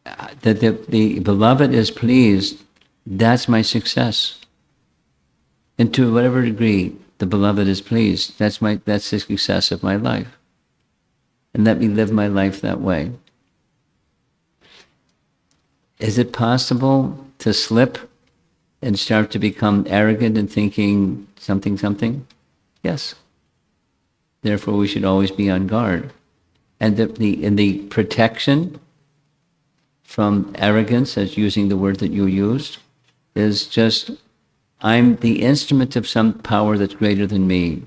That the beloved is pleased, that's my success. And to whatever degree the beloved is pleased, that's the success of my life. And let me live my life that way. Is it possible to slip and start to become arrogant and thinking something? Yes. Therefore, we should always be on guard. And the protection from arrogance, as using the word that you used, is just, I'm the instrument of some power that's greater than me.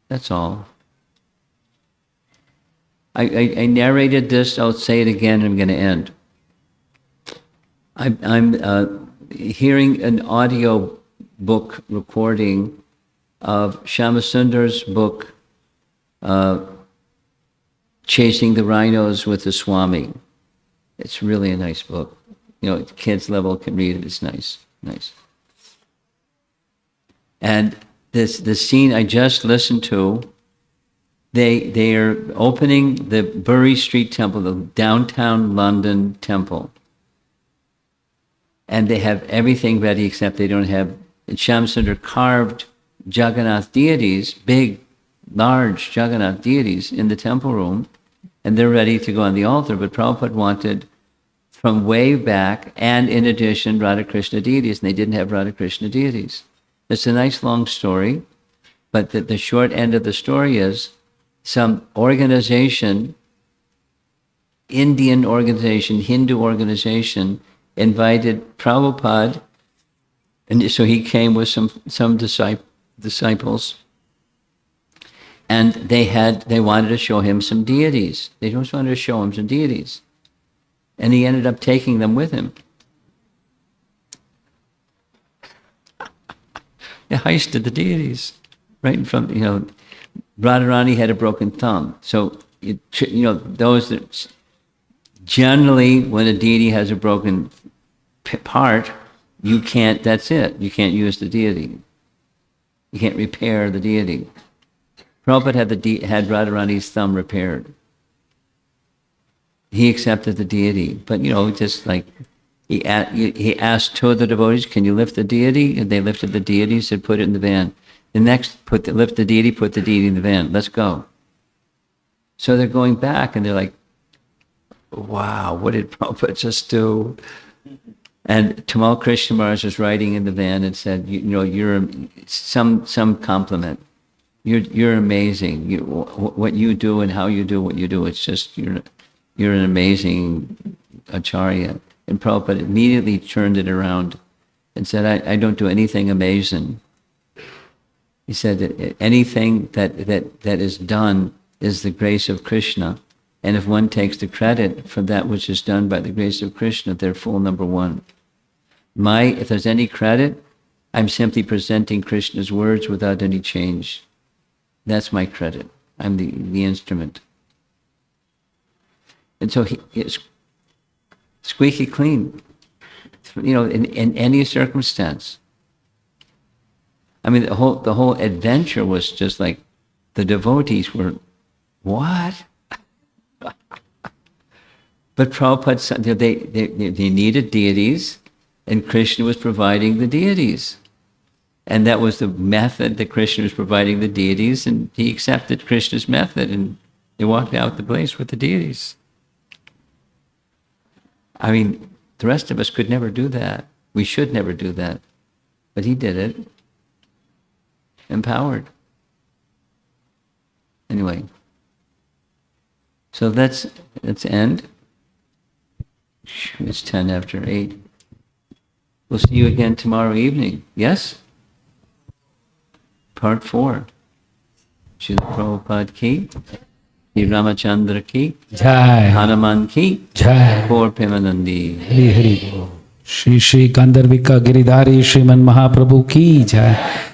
That's all. I narrated this, I'll say it again, I'm going to end. I'm hearing an audio book recording of Shamasundar's book, Chasing the Rhinos with the Swami. It's really a nice book. Kids level can read it. It's nice. And the scene I just listened to, they are opening the Bury Street Temple, the downtown London temple. And they have everything ready except they don't have, Shamsundar carved Jagannath deities, big, large Jagannath deities in the temple room, and they're ready to go on the altar, but Prabhupada wanted from way back, and in addition, Radha Krishna deities, and they didn't have Radha Krishna deities. It's a nice long story, but the short end of the story is some organization, Indian organization, Hindu organization, invited Prabhupada, and so he came with some disciples, and they wanted to show him some deities. They just wanted to show him some deities. And he ended up taking them with him. They heisted the deities right in front. Radharani had a broken thumb. So, those that generally, when a deity has a broken part, you can't, that's it. You can't use the deity. You can't repair the deity. Prabhupada had Radharani's thumb repaired. He accepted the deity, but just like he asked two of the devotees, "Can you lift the deity?" And they lifted the deity. Said, "Put it in the van." The next, lift the deity, put the deity in the van. Let's go. So they're going back, and they're like, "Wow, what did Prabhupada just do?" And Tamal Krishna Maharaj was riding in the van and said, "You're some compliment. You're amazing. What you do and how you do what you do. It's just you're an amazing acharya." And Prabhupada immediately turned it around and said, I don't do anything amazing. He said that anything that is done is the grace of Krishna. And if one takes the credit for that which is done by the grace of Krishna, they're full number one. If there's any credit, I'm simply presenting Krishna's words without any change. That's my credit. I'm the instrument. And so it's squeaky clean, in any circumstance. I mean, the whole adventure was just like the devotees were, what? But Prabhupada said they needed deities, and Krishna was providing the deities. And that was the method that Krishna was providing the deities, and he accepted Krishna's method, and they walked out the place with the deities. I mean, the rest of us could never do that. We should never do that. But he did it. Empowered. Anyway. So let's end. It's 10 after 8. We'll see you again tomorrow evening. Yes? Part 4. Srila Prabhupada ki, Sri Ramachandra ki, Jai. Hanuman ki, Jai. Gaur Premanandi. Hari Hari Bol. Shri Shri Gandharvika Giridhari Shriman Mahaprabhu ki jai.